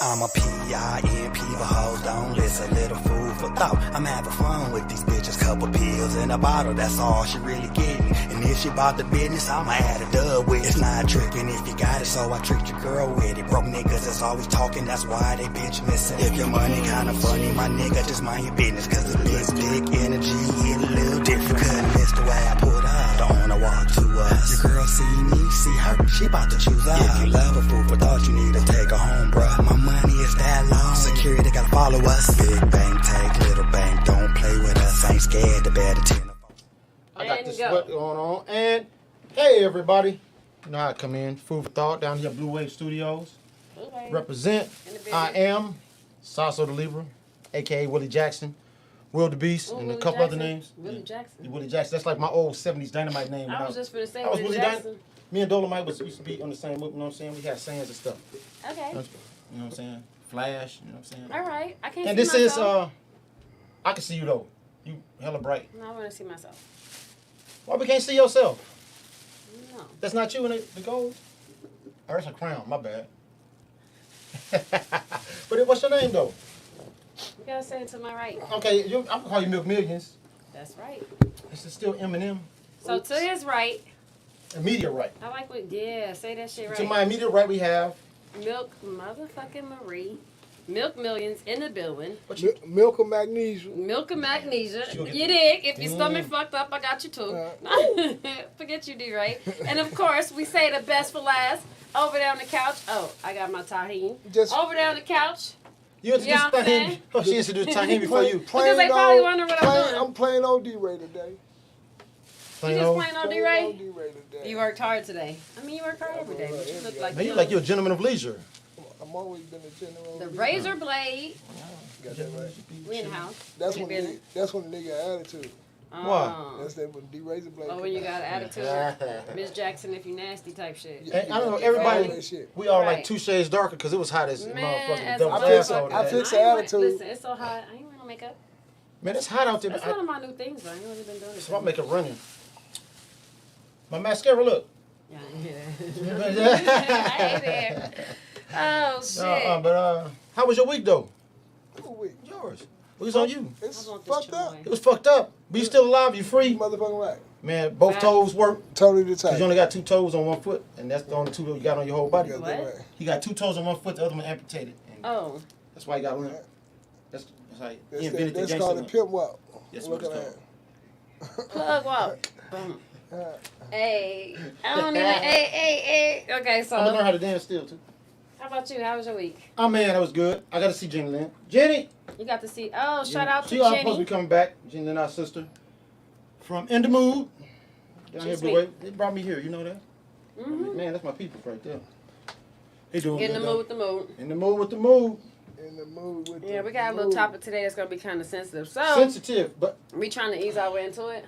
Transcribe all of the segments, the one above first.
I'm a P-I-M-P, but hoes don't listen. Little food for thought. I'm having fun with these bitches. Couple pills in a bottle, that's all she really get me. And if she bought the business, I'ma add a dub with it. It's not tricking if you got it, so I treat your girl with it. Broke niggas that's always talking, that's why they bitch missing. If your money kinda funny, my nigga, just mind your business. Cause the big energy hit a little different. Couldn't miss the way I put up. Don't wanna walk to us. Your girl see me, see her, she about to choose us. If you love a fool for thought, you need to take her home, bruh. My money is that long, security gotta follow us. Big bank, take little bank, don't play with us. Ain't scared to bet a 10. I got this sweat going on. And hey, everybody. You know how I come in. Food for thought down here at Blue Wave Studios. Represent. I am Sasso the Libra, a.k.a. Willie Jackson, Will the Beast, and a couple other names. Willie Jackson. Willie Jackson. That's like my old 70s Dynamite name. I was just going to say Willie Jackson. Me and Dolomite used to be on the same movie, you know what I'm saying? We had sayings and stuff. Okay. You know what I'm saying? Flash, you know what I'm saying? All right. I can't and see this myself. I can see you though. You hella bright. No, I want to see myself. Why we can't see yourself? No. That's not you in the gold? Oh, that's a crown. My bad. But what's your name, though? You got to say it to my right. Okay, I'm going to call you Milk Millions. That's right. Is it still Eminem? So to his right. Immediate right. I like what, yeah, say that shit right. To my immediate right, we have... Milk motherfucking Marie. Milk Millions in the building. Milk of magnesia. Milk of magnesia. You dig? If your stomach fucked up, I got you too. Forget you, D, right? And of course, we say the best for last. Over there on the couch. Oh, I got my tahini. Over there on the couch. You introduced tahini. Oh, she introduced tahini before you. Because they probably wonder what I'm doing. I'm playing old D-Ray today. You just playing on D-Ray? Today. You worked hard today. I mean, you work hard every day, but you look like you're like you're a gentleman of leisure. I'm always been a general. The razor blade. Got that right. We in the house. That's when the nigga got attitude. What? That's that when D-razor blade. Oh, when you got attitude. Miss Jackson, if you nasty type shit. I don't know, everybody, we all like 2 shades darker because it was hot as motherfucking double I fix the attitude. Listen, it's so hot. I ain't wearing no makeup. Man, it's hot out there. That's one of my new things, though. I ain't really been doing it. So I make it running. My mascara, look. Yeah, I ain't there. Oh, shit. But how was your week, though? Cool week. Yours. It was on you. It's fucked up. It was fucked up. But you still alive. You free. Motherfucking right. Man, both toes work. Totally the type. Because you only got 2 toes on 1 foot, and that's the only 2 you got on your whole body. What? He got 2 toes on 1 foot, the other one amputated. Oh. That's why he got limp. That's how he invented the That's gangster called a limp. pimp walk. That's what it's called. Plug walk. Boom. Hey. I don't even. Hey. Okay, so. I'm going to learn how to dance still, too. How about you? How was your week? Oh, man, that was good. I got to see Jenny Lynn. Jenny! You got to see. Oh, shout out to She Jenny. supposed to be coming back. Jenny Lynn, our sister. From In the Mood. Down here, Blue Wave. They brought me here. You know that? Mm-hmm. Man, that's my people right there. They doing Get in the mood with the mood. In the mood with the mood. In the mood with Yeah, we got a little topic today that's going to be kind of sensitive. So, sensitive, but... we trying to ease our way into it?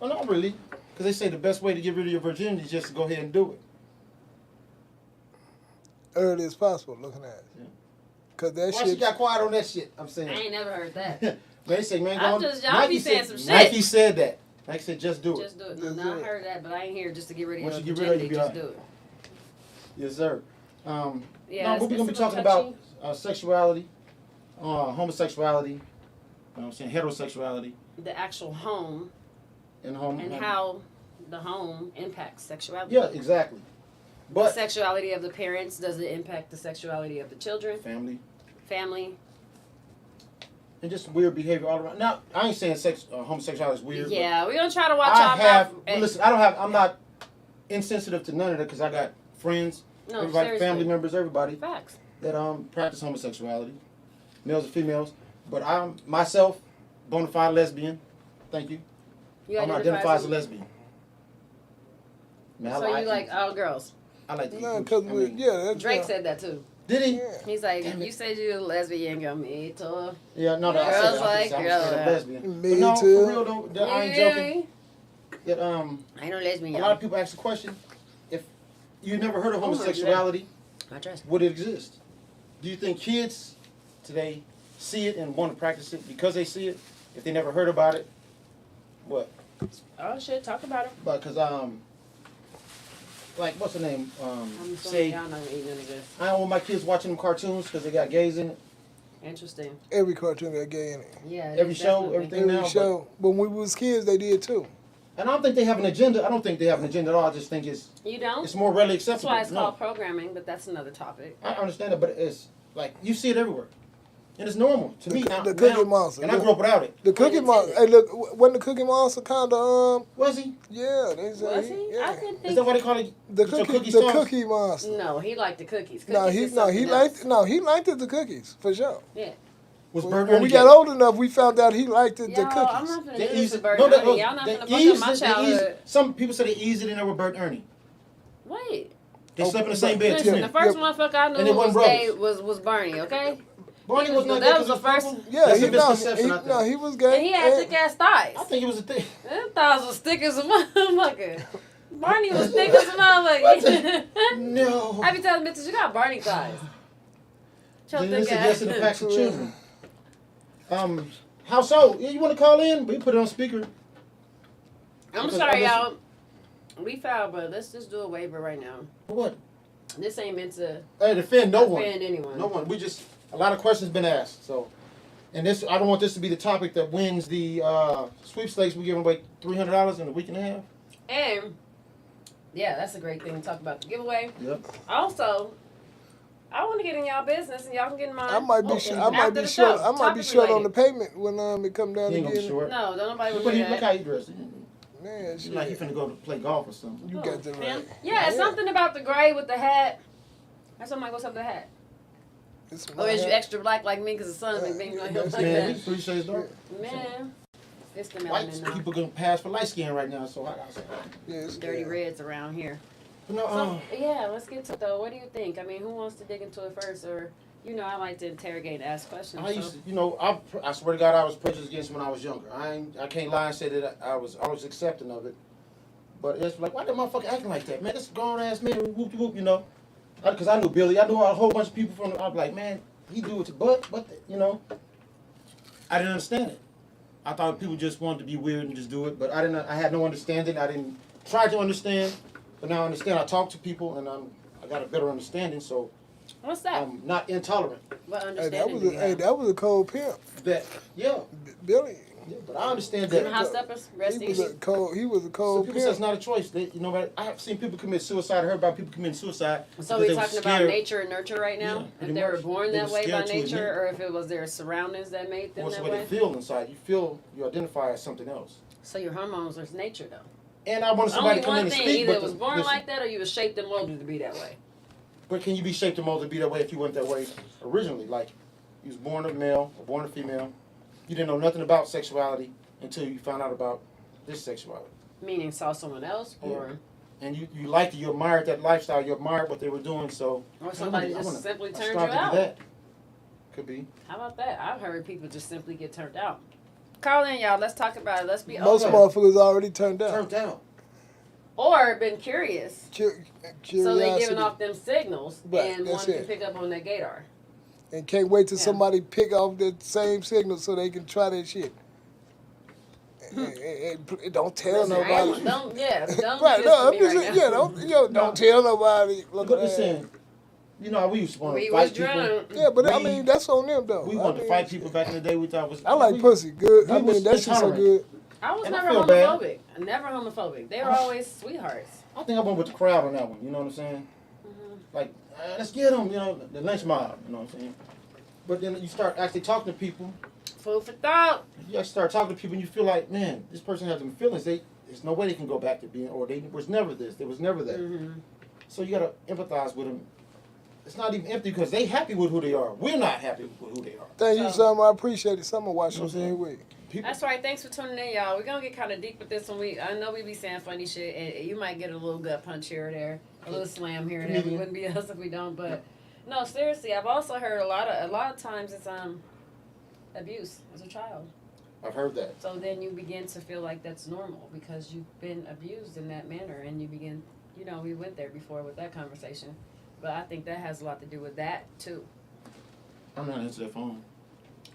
Oh, not really. Because they say the best way to get rid of your virginity is just to go ahead and do it. early as possible, looking at it. Yeah. Cause that Why shit. she got quiet on that shit? I'm saying. I ain't never heard that. They say, man, I'm just, y'all Nike be saying said, some shit. Nike said that. Nike said, just do it. Just do it. No, I heard that, but I ain't here just to get rid of Once your you get rid of it, virginity. Just do it. Yes, sir. Yeah, no, we're going to be talking about sexuality, homosexuality, you know what I'm saying, heterosexuality. The actual home. And home. And how the home impacts sexuality. Yeah, exactly. But the sexuality of the parents, does it impact the sexuality of the children? Family. And just weird behavior all around. Now, I ain't saying homosexuality is weird. Yeah, we're going to try to watch out. Listen, I'm not insensitive to none of that because I got friends, everybody, seriously. Family members, everybody. Facts. That practice homosexuality, males and females. But I'm, myself, bona fide lesbian. Thank you. I'm identified as a lesbian. Man, so you like all girls? I like the Drake said that too. Did he? Yeah. He's like, you said you're a lesbian, got me too. Yeah, no, girls I said I'm lesbian. Me no, too. For real though, I ain't joking. That, I ain't no lesbian. A lot of people ask the question: if you never heard of homosexuality, would it exist? Do you think kids today see it and want to practice it because they see it? If they never heard about it, what? Oh shit, talk about it. Because like, what's the name? I'm Say, y'all not eating none of this. I don't want my kids watching them cartoons because they got gays in it. Interesting. Every cartoon got gay in it. Yeah. Every show, everything now. Every show. But when we was kids, they did too. And I don't think they have an agenda. I don't think they have an agenda at all. I just think it's... You don't? It's more readily That's acceptable. why it's called programming, but that's another topic. I understand it, but it's like, you see it everywhere. And it's normal to me. The Cookie Monster. And I grew up without it. The Cookie Monster. Hey, look, wasn't the Cookie Monster kind of, Was he? Yeah, they say. Was he? Yeah. I didn't think... Is that why they call it The Cookie Monster. No, he liked the cookies. He liked the cookies, for sure. Yeah. When we got old enough, we found out he liked the I'm cookies. not finna do this with Bert Ernie. Y'all not finna fuck up my childhood. Some people say they eased it in there with Bert Ernie. Wait. They slept in the same bed, Listen, too. the first motherfucker I knew was gay was Barney, okay? Barney was not that was the first. Yeah, that's a misconception. he was gay. And he had thick ass thighs. I think it was a thing. Them thighs was thick as a motherfucker. Barney was thick as a motherfucker. No. I be telling bitches, you got Barney thighs. This suggested the packs of children. How so? You want to call in? We put it on speaker. I'm sorry, y'all. We foul, but let's just do a waiver right now. What? This ain't meant to defend no one. Offend anyone. No one. We just, a lot of questions been asked. So, and this, I don't want this to be the topic that wins the sweepstakes. We're giving away $300 in a week and a half. And yeah, that's a great thing to talk about the giveaway. Yep. Also, I want to get in y'all business, and y'all can get in mine. I might be short. I might be short on the payment when it come down He ain't again. gonna be short. No, don't nobody Look, want to do look that. how he dressed. Man, shit. Like he finna go to play golf or something. You got that right. Yeah, it's something about the gray with the hat. That's something like, what's up with the hat? Or is you extra black like me because the sun is being like Man, that? we 3 shades dark. Man, it's the White melanin now. people gonna pass for light skin right now, so I gotta say. Dirty reds around here. No, So, yeah, let's get to it though. What do you think? I mean, who wants to dig into it first? Or, I like to interrogate and ask questions. I used to, I swear to God, I was prejudiced against when I was younger. I can't lie and say that I was always accepting of it. But it's like, why that motherfucker acting like that, man? This grown ass man, whoop whoop, Because I knew Billy, I knew a whole bunch of people from. I was like, man, he do it, but I didn't understand it. I thought people just wanted to be weird and just do it, but I didn't. I had no understanding. I didn't try to understand, but now I understand. I talk to people and I got a better understanding. So what's that? I'm not intolerant. What Hey, understanding that was a cold pimp. Billy. Yeah, but I understand Even that. high steppers, rest He was a cold Some people pimp. say it's not a choice. I have seen people commit suicide. I heard about people committing suicide. So because we're they were talking about scared. nature and nurture right now? Yeah, if pretty they were much. born They that were way by scared to nature, admit. or if it was their surroundings that made them What's that what way? they feel inside. You identify as something else. So your hormones are nature though. And I wanted somebody Only to come in one and thing, speak. either but was born listen, like that or you was shaped and molded to be that way. But can you be shaped and molded to be that way if you went that way originally? Like, you was born a male or born a female. You didn't know nothing about sexuality until you found out about this sexuality. Meaning saw someone else or... And you liked it, you admired that lifestyle, you admired what they were doing, so... Or somebody just simply turned you I strive to out. do that. Could be. How about that? I've heard people just simply get turned out. Call in, y'all. Let's talk about it. Let's be Most open. motherfuckers already turned out. Turned out. Or been curious. Curiosity. So they giving off them signals Right, and that's wanting to it. pick up on that gaydar. And can't wait till Yeah. somebody pick off the same signal so they can try that shit. And don't tell Listen, nobody. Don't Right, do no, this I'm to me just right saying, now. don't tell nobody. Look But at that. listen, how we used to want We to was fight people. drunk. Yeah, but I mean, that's on them though. We wanted to fight people back in the day. We thought was. I like pussy. Good. I we was mean, that shit's so intolerant. good. I was And I never feel bad. homophobic. Never homophobic. They were always sweethearts. I think I went with the crowd on that one. You know what I'm saying? Like, let's get them. The lynch mob. You know what I'm saying? But then you start actually talking to people. Food for thought. You actually start talking to people, and you feel like, man, this person has some feelings. There's no way they can go back to being, or they was never this. There was never that. Mm-hmm. So you gotta empathize with them. It's not even empty because they happy with who they are. We're not happy with who they are. Thank you, Sam. I appreciate it. Some watch us every week. People, That's right. Thanks for tuning in, y'all. We're gonna get kind of deep with this one. I know we be saying funny shit, and you might get a little gut punch here or there, a little slam here and there. It wouldn't be us if we don't. But no, seriously, I've also heard a lot of times it's abuse as a child. I've heard that. So then you begin to feel like that's normal because you've been abused in that manner, and you begin. We went there before with that conversation, but I think that has a lot to do with that too. I'm not answering that phone.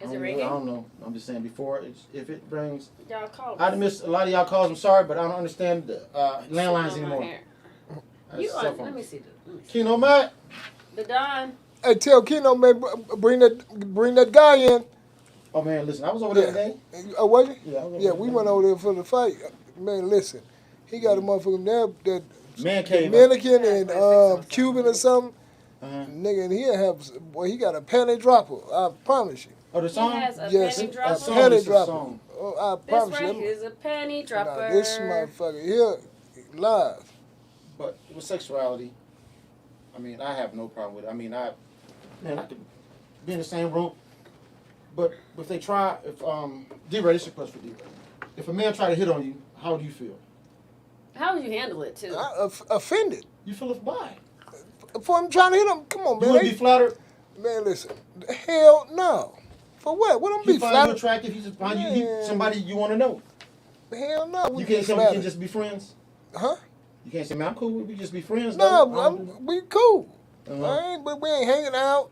Is it ringing? I don't know. I'm just saying before, if it rings. Y'all call. I missed a lot of y'all calls. I'm sorry, but I don't understand the landlines anymore. Let me see. Keno Matt. The Don. Hey, tell Keno, man, bring that guy in. Oh, man, listen, I was over there today. Oh, was you? Yeah, we went over there for the fight. Man, listen, he got a motherfucker there that Man cave. Dominican and Cuban or something. Nigga, and he got a panty dropper. I promise you. Oh, the song? He has a panty dropper. Panty dropper. Oh, I promise this right you. here is a panty dropper. Nah, this motherfucker here, live. But with sexuality, I mean, I have no problem with it. I mean, I could be in the same room. But if they try, D-Ray, this is a question for D-Ray. If a man try to hit on you, how do you feel? How would you handle it, too? Offended. You feel why? For him trying to hit him, come on, man. You wouldn't be flattered? Man, listen. Hell no. For what? What I'm be flattered? He find you attractive, he just find you somebody you want to know. Hell no. You can't say we can just be friends? Huh? You can't say, man, I'm cool, we just be friends? No, we cool. But we ain't hanging out.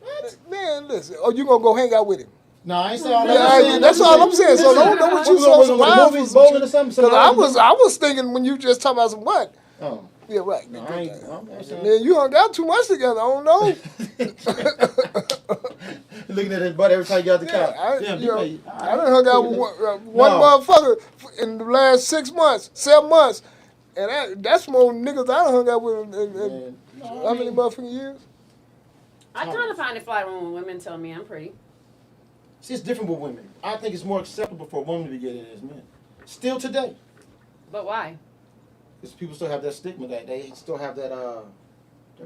What? Man, listen. Oh, you gonna go hang out with him? No, I ain't saying all that. That's all I'm saying. So don't know what you so surprised. Bowling or something. I was thinking when you just talking about some what? Oh. Yeah, right. No, man, you hung out too much together. I don't know. Looking at his butt every time you got the couch. I done hung out with one motherfucker in the last 6 months, 7 months. And that's more niggas I done hung out with in how many motherfucking years? I kind of find it fly when women tell me I'm pretty. See, it's different with women. I think it's more acceptable for a woman to get in as men. Still today. But why? Because people still have that stigma, that they still have that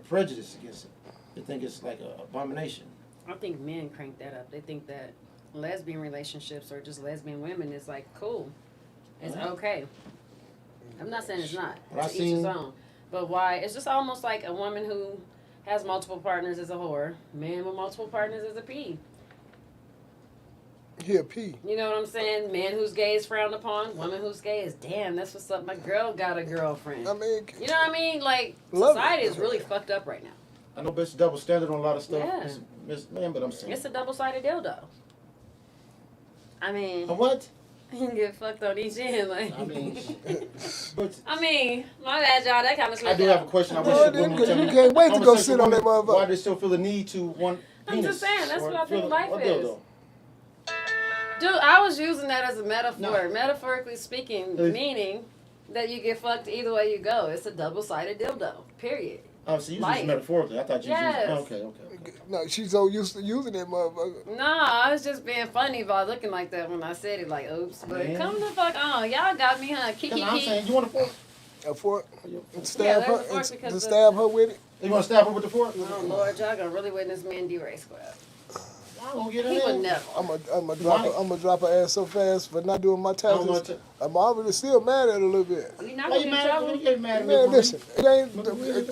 prejudice against it. They think it's like an abomination. I think men crank that up. They think that lesbian relationships or just lesbian women is like cool. It's okay. I'm not saying it's not. To each his own. But why? It's just almost like a woman who has multiple partners is a whore. Man with multiple partners is a P. He a P. You know what I'm saying? Man who's gay is frowned upon. Woman who's gay is, damn, that's what's up. My girl got a girlfriend. I mean, you know what I mean? Like, society is really fucked up right now. I know it's double standard on a lot of stuff. Yeah. Man, but I'm saying. It's a double-sided dildo. I mean. A what? You can get fucked on each end. Like. I mean. My bad, y'all. That kind of I do have a question. I wish you can't wait to go sit on that motherfucker. Why do they still feel the need to want penis? I'm just saying. That's what I think life is. Dude, I was using that as a metaphor. No. Metaphorically speaking, meaning that you get fucked either way you go. It's a double-sided dildo. Period. Oh, so you use it metaphorically. I thought you used it. Okay. No, she's so used to using that motherfucker. No, I was just being funny by looking like that when I said it. Like, oops. But come the fuck on. Y'all got me, huh? Kiki. I'm saying, you want a fork? A fork? Stab her? To stab her with it? You want to stab her with the fork? Oh, Lord. Y'all gonna really witness me and D-Ray squad. He would never. I'm gonna drop her ass so fast for not doing my taxes. I'm already still mad at her a little bit. You're not gonna get mad at me. Man, listen, it ain't.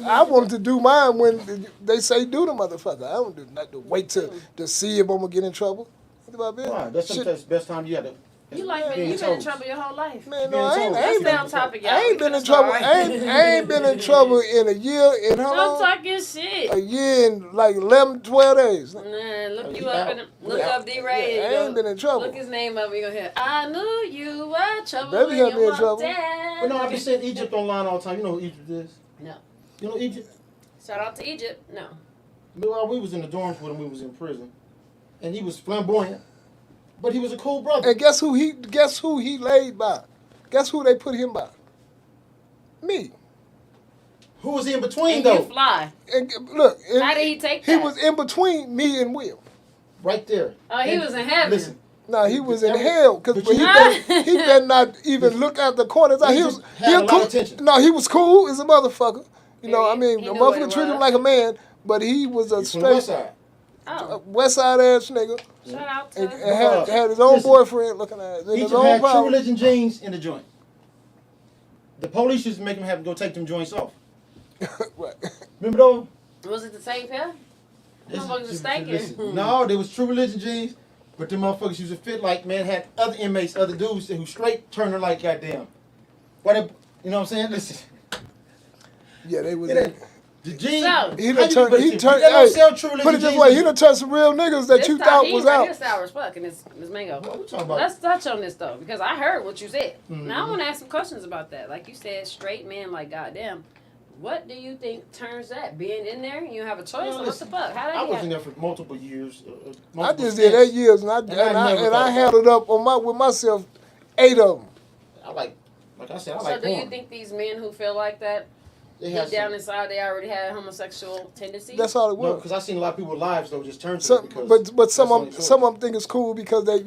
I wanted to do mine when they say do the motherfucker. I don't do not to wait to see if I'm gonna get in trouble. What about that? Why? That's sometimes the best time you had to. You like me? You've been in trouble your whole life. Man, no, I ain't been on topic, y'all. I ain't been in trouble. I ain't been in trouble in a year and how long? I'm talking shit. A year and like 11, 12 days. Man, look you up and look up D-Ray. I ain't been in trouble. Look his name up. You gonna hear? I knew you were trouble. Baby got me in trouble. But no, I've been saying Egypt online all the time. You know who Egypt is? No. You know Egypt? Shout out to Egypt. No. Well, we was in the dorms with him. We was in prison, and he was flamboyant. But he was a cool brother. And guess who he laid by? Guess who they put him by? Me. Who was he in between though? You fly. And look. How did he take that? He was in between me and Will. Right there. Oh, he was in heaven. Listen. No, he was in hell because he better not even look out the corners. He was cool. No, he was cool as a motherfucker. You know, I mean, the motherfucker treated him like a man, but he was a straight West Side ass nigga. Shout out to and had his own boyfriend looking at it. Egypt had True Religion jeans in the joint. The police used to make him have to go take them joints off. Right. Remember those? Was it the same pair? Motherfuckers was stinking. No, there was True Religion jeans, but the motherfuckers used to fit like, man, had other inmates, other dudes who straight turned her like goddamn. You know what I'm saying? Listen. Yeah, they was. The jeans, he turned put it this way, he done turned some real niggas that you thought was out. This sour as fuck and this mango. What we talking about? Let's touch on this though, because I heard what you said. Now I want to ask some questions about that. Like you said, straight men, like goddamn, What do you think turns that? Being in there, you have a choice. What the fuck? How did I was in there for multiple years. I just did 8 years, and I held it up on with myself. 8 of them. I like I said, I so like do porn. you think these men who feel like that, deep down inside, they already had homosexual tendencies? That's all it was. No, because I've seen a lot of people's lives though just turn to some, it because but some of them think it's cool because they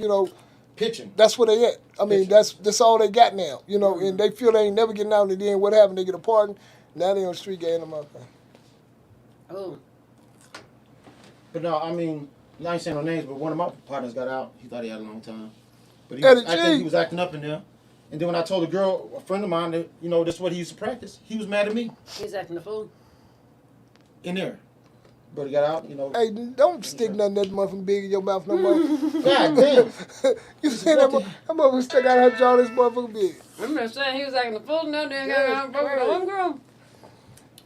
pitching. That's where they at. I mean, that's all they got now. And they feel they ain't never getting out. And then what happened? They get a pardon. Now they on the street getting them up. Oh. But no, I mean, I ain't saying no names, but one of my partners got out. He thought he had a long time, but he was acting up in there. And then when I told a girl, a friend of mine, that this is what he used to practice, he was mad at me. He's acting the fool. In there. But he got out, Hey, don't stick nothing that motherfucking big in your mouth no more. God damn. You said that motherfucker stuck out her jaw this motherfucking big. I'm just saying he was acting the fool. No, they got one girl.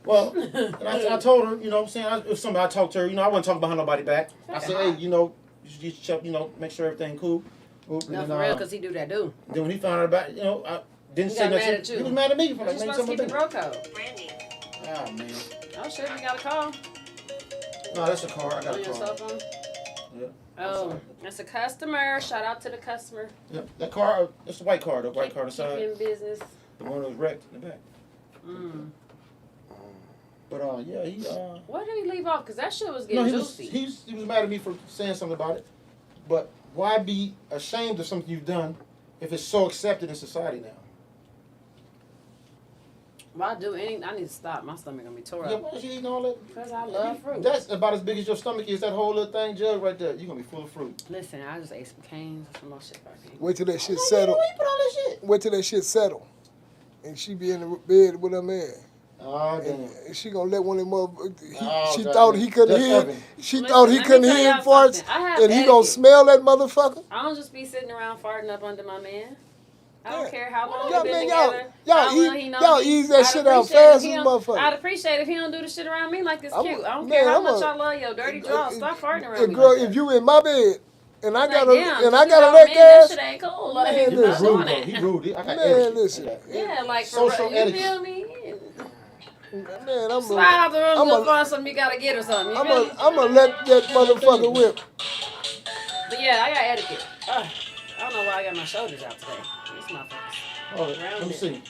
Well, and I told her, what I'm saying, if somebody talked to her, I wasn't talking behind nobody back. I said, hey, you should check, make sure everything cool. No, for real, because he do that, dude. Then when he found out about it, I didn't say nothing. He was mad at me for like maybe something. Keep it bro code. Oh, man. Oh, shit, we got a call. No, that's a car. I got a car. On your cell phone? Yeah. Oh, that's a customer. Shout out to the customer. Yep. That car, it's the white car, the white car on the side. In business. The one that was wrecked in the back. But, yeah, he... Why did he leave off? Because that shit was getting juicy. He was mad at me for saying something about it. But why be ashamed of something you've done if it's so accepted in society now? Why do anything? I need to stop. My stomach gonna be tore up. Yeah, why is you eating all that? Because I love fruit. That's about as big as your stomach is. That whole little thing, jug right there. You're gonna be full of fruit. Listen, I just ate some canes and some more shit back here. Wait till that shit settle. Where you put all that shit? Wait till that shit settle. And she be in the bed with her man. Oh, damn. And she gonna let one of them up. She thought he couldn't hear. She thought he couldn't hear him farts. And he gonna smell that motherfucker. I don't just be sitting around farting up under my man. I don't care how long y'all, we've been man, together. Y'all ease that shit out fast as motherfucker. I'd appreciate if he don't do the shit around me like it's cute. I don't care how much I love your dirty jaw. Stop farting around me. Girl, like if you in my bed and I got a let gas. That shit ain't cool. Like, he rude though. He rude. I got man, listen. Yeah, like social you feel me? Man, I'm slide out the room, go find something you gotta get or something. I'm gonna let that motherfucker whip. But yeah, I got etiquette. I don't know why I got my shoulders out today. These motherfuckers. Oh, let me see.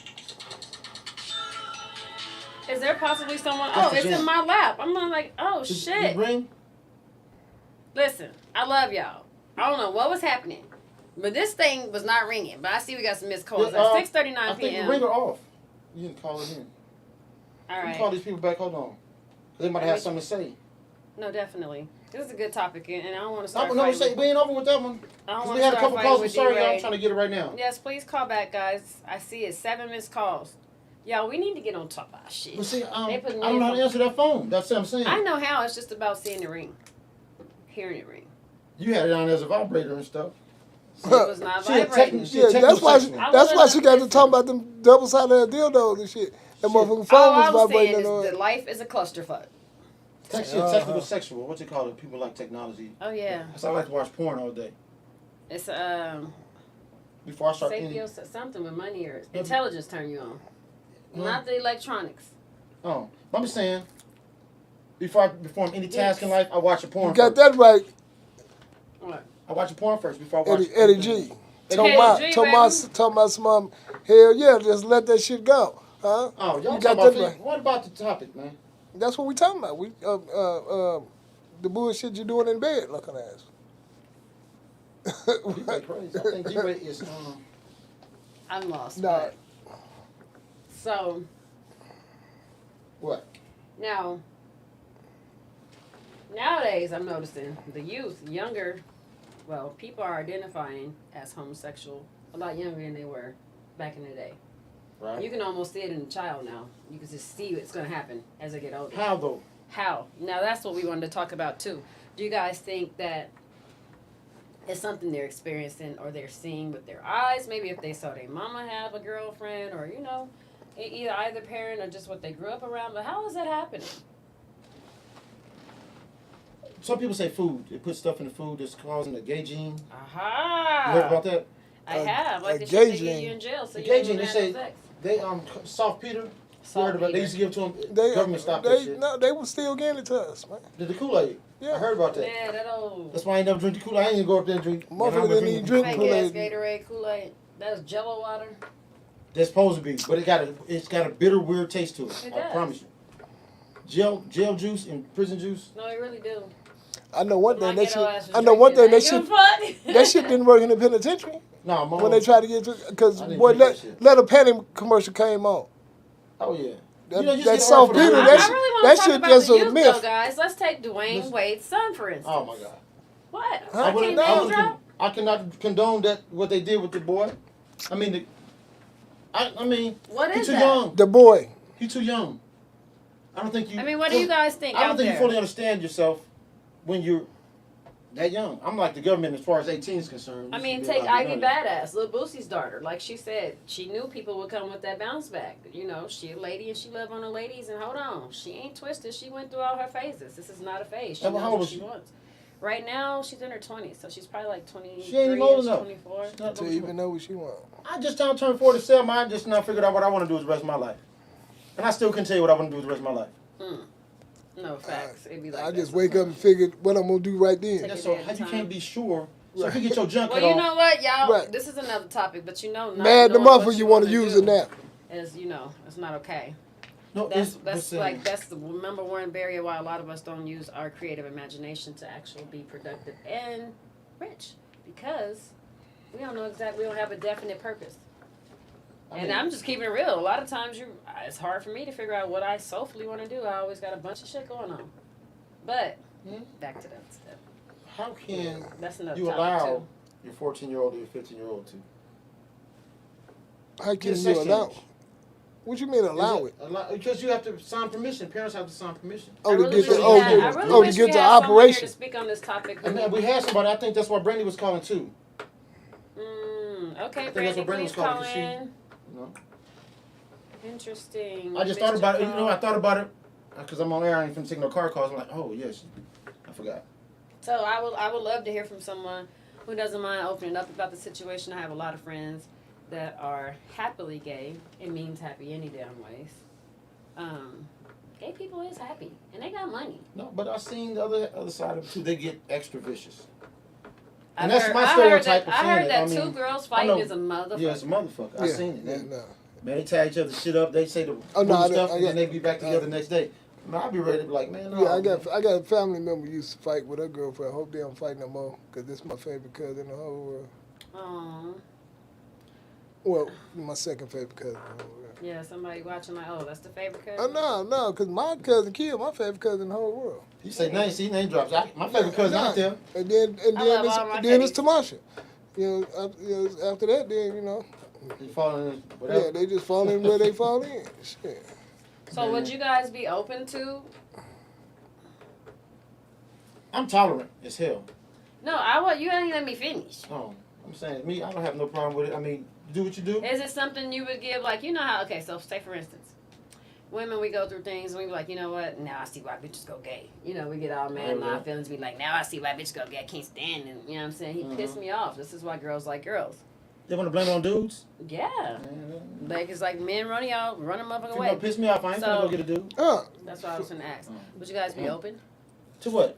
Is there possibly someone? Oh, it's in my lap. I'm like, oh shit. Ring? Listen, I love y'all. I don't know what was happening, but this thing was not ringing. But I see we got some missed calls. At 6:39 p.m. I think the ringer off. You didn't call it in. All right. You call these people back. Hold on. They might have something to say. No, definitely. This is a good topic, and I don't want to start. No, we ain't over with that one. I don't want to we had a couple calls. I'm sorry, y'all. I'm trying to get it right now. Yes, please call back, guys. I see it. 7 missed calls. Y'all, we need to get on top of our shit. But see, I don't know how to answer that phone. That's what I'm saying. I know how. It's just about seeing the ring, hearing it ring. You had it on as a vibrator and stuff. It was not vibrating. That's why she got to talk about them double-sided dildos and shit. That motherfucking phone was vibrating. That life is a clusterfuck. Technical sexual. What's it called? People like technology. Oh yeah. So I like to watch porn all day. It's before I start something with money or intelligence turn you on. Not the electronics. Oh, I'm just saying. Before I perform any task in life, I watch a porn. You got that right. What? I watch a porn first before I watch Eddie G. Talking about some hell yeah, just let that shit go. Huh? Oh, y'all got that right. What about the topic, man? That's what we talking about. We the bullshit you doing in bed, looking ass. G-Ray crazy. I think G-Ray is. I'm lost. No. So. What? Now. Nowadays, I'm noticing the youth, people are identifying as homosexual a lot younger than they were back in the day. Right. You can almost see it in a child now. You can just see what's going to happen as they get older. How though? How? Now that's what we wanted to talk about too. Do you guys think that it's something they're experiencing or they're seeing with their eyes? Maybe if they saw their mama have a girlfriend or, either parent or just what they grew up around. But how is that happening? Some people say food. They put stuff in the food that's causing the gay gene. Aha! You heard about that? I have. Like the shit they get you in jail. So the gay gene, they say, soft Peter, They used to give it to them. Government stopped that shit. No, they were still giving it to us, man. Did the Kool-Aid? Yeah. I heard about that. Yeah, that old. That's why I ain't never drink the Kool-Aid. I ain't even go up there and drink. Motherfucker didn't even drink Kool-Aid. Gatorade, Kool-Aid. That was Jello water. That's supposed to be, but it's got a bitter, weird taste to it. I promise you. Jail juice and prison juice. No, it really do. I know one thing. That shit didn't work in the penitentiary. No, when they tried to get to, because boy, let a penny commercial came on. Oh yeah. That soft bitter, that shit just a myth. Though, guys, let's take Dwayne Wade's son for instance. Oh my God. What? I cannot condone that what they did with the boy. I mean, what is he's too that? young. The boy. He's too young. I don't think you. I mean, what do you guys think? I don't think you fully understand yourself when you're that young. I'm like the government as far as 18 is concerned. I mean, take Ivy Badass, Lil Boosie's daughter. Like she said, she knew people would come with that bounce back. You know, she a lady and she love on the ladies. And hold on, she ain't twisted. She went through all her phases. This is not a phase. She knows what she wants. Right now, she's in her 20s, so she's probably like 23, she ain't old enough. 24. To even know what she wants. I just turned 47. I just now figured out what I want to do with the rest of my life. And I still can tell you what I want to do with the rest of my life. No facts. It'd be like I just wake up and figure what I'm going to do right then. Yeah, so how you can't be sure. So if you get your junk well, you know what, y'all? This is another topic, but you know, mad the motherfucker you want to use it now. Is, you know, it's not okay. No, that's the number one barrier why a lot of us don't use our creative imagination to actually be productive and rich, because we don't know exactly, we don't have a definite purpose. And I'm just keeping it real. A lot of times it's hard for me to figure out what I soulfully want to do. I always got a bunch of shit going on. But back to that step. How can that's another you allow your 14-year-old or your 15-year-old to? How can you allow? What you mean allow it? Because you have to sign permission. Parents have to sign permission. To get the operation. To speak on this topic. And we had somebody. I think that's why Brandy was calling too. Okay, Brandy, please call in. Interesting. I just thought about it. You know, I thought about it because I'm on air. I ain't finna take no car calls. I'm like, oh yes, I forgot. So I would love to hear from someone who doesn't mind opening up about the situation. I have a lot of friends that are happily gay. It means happy any damn ways. Gay people is happy and they got money. No, but I've seen the other side of it too. They get extra vicious. And I that's my stereotype. I heard that two girls fighting is a motherfucker. Yeah, it's a motherfucker. Yeah, I seen it. Yeah, no. Man, they tie each other shit up. They say the stuff, and then they be back together the next day. Man, I'll be ready to be like, man. No, I got a family member who used to fight with her girlfriend. I hope they don't fight no more, because this is my favorite cousin in the whole world. Aww. Well, my second favorite cousin in the whole world. Yeah, somebody watching like, oh, that's the favorite cousin? No, because my cousin killed my favorite cousin in the whole world. You say name drops. My favorite cousin out there. And then it's Tamasha. You know, after that, then, you know. They fall in whatever. Yeah, they just fall in where they fall in. Shit. So would you guys be open to? I'm tolerant as hell. No, you ain't let me finish. Oh, I'm saying me. I don't have no problem with it. I mean, do what you do. Is it something you would give, like, you know how? Okay, so say for instance, women, we go through things and we be like, you know what? Now I see why bitches go gay. You know, we get all mad and our feelings be like, now I see why bitches go gay. I can't stand him. You know what I'm saying? He pissed me off. This is why girls like girls. They want to blame it on dudes? Yeah. Like, it's like men run them up and away. Piss me off. I ain't gonna go get a dude. That's what I was going to ask. Would you guys be open? To what?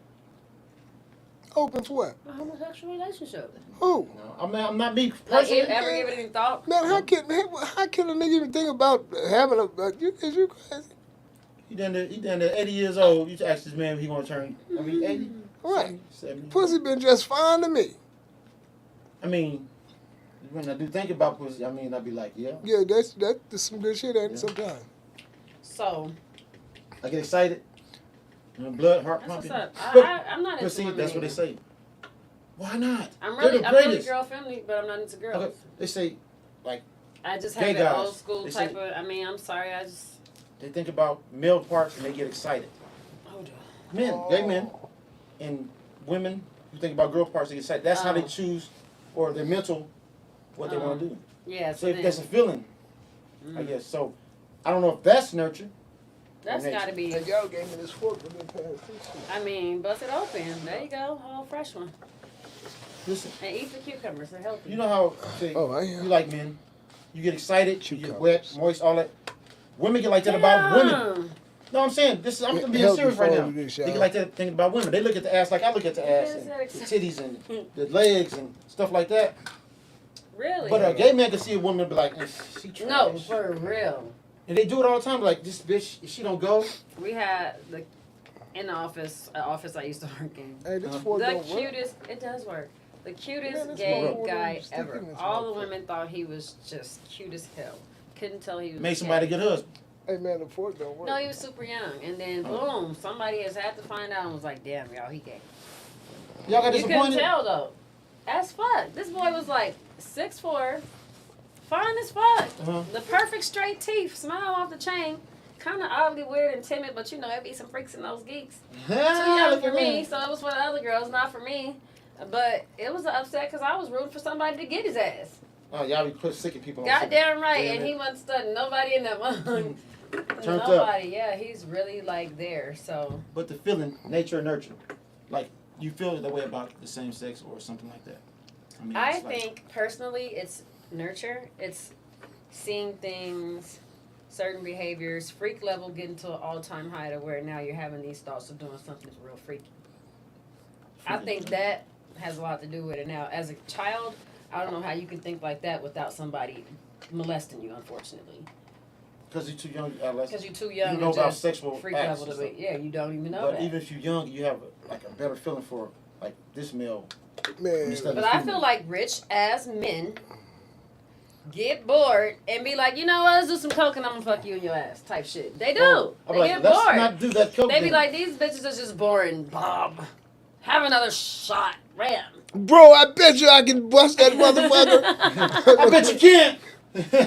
Open to what? A homosexual relationship. Who? No, I'm not me personally. Like, ever give it any thought? Man, how can a nigga even think about having is you crazy? He done there 80 years old. You ask this man if he gonna turn, 80? Right. 70. Pussy been just fine to me. I mean, when I do think about pussy, I mean, I'd be like, yeah. Yeah, that's some good shit, ain't it, sometimes? So. I get excited. Blood, heart pumping. I'm not into see, that's what they say. Why not? I'm really girl friendly, but I'm not into girls. Okay. They say, like, I just have an old school type of. I mean, I'm sorry, They think about male parts and they get excited. Gay men, and women who think about girl parts, they get excited. That's how they choose, or their mental, what they want to do. Yeah. So if that's a feeling, I guess. So I don't know if that's nurture. That's got to be. Y'all gave me this fork. I mean, bust it open. There you go. Oh, fresh one. Listen. And eat the cucumbers. They're healthy. You know how you like men. You get excited. You get wet, moist, all that. Women get like that about women. No, I'm saying I'm being serious right now. They get like that thinking about women. They look at the ass like I look at the ass and the titties and the legs and stuff like that. Really? But a gay man can see a woman and be like, she trash. No, for real. And they do it all the time. Like, this bitch, if she don't go. We had in the office I used to work in. Hey, the cutest, it does work. The cutest gay guy ever. All the women thought he was just cute as hell. Couldn't tell he was Made somebody get husband. Hey man, the fork don't work. No, he was super young. And then boom, somebody has had to find out and was like, damn, y'all, he gay. Y'all got disappointed? You couldn't tell though. As fuck. This boy was like 6'4", fine as fuck. The perfect straight teeth, smile off the chain. Kind of oddly weird and timid, but you know, there'd be some freaks in those geeks. Too young for me, so it was for the other girls, not for me. But it was an upset because I was rooting for somebody to get his ass. Oh, y'all be putting sick people on. Goddamn right, and he wasn't studying nobody in that one. Nobody, yeah, he's really like there, so. But the feeling, nature and nurture, like you feel the way about the same sex or something like that. I think personally, it's nurture. It's seeing things, certain behaviors, freak level getting to an all-time high to where now you're having these thoughts of doing something that's real freaky. I think that has a lot to do with it. Now, as a child, I don't know how you can think like that without somebody molesting you, unfortunately. Because you're too young, because you're too young. You know about sexual freak acts. Level to be, yeah, you don't even know but that. Even if you're young, you have a better feeling for like this male. Man. But I feel like rich ass men get bored and be like, you know what, let's do some coke and I'm gonna fuck you in your ass type shit. They do. They get bored. Let's not do that coke. They be like, these bitches are just boring. Bob, have another shot. Ram. Bro, I bet you I can bust that motherfucker. I bet you can.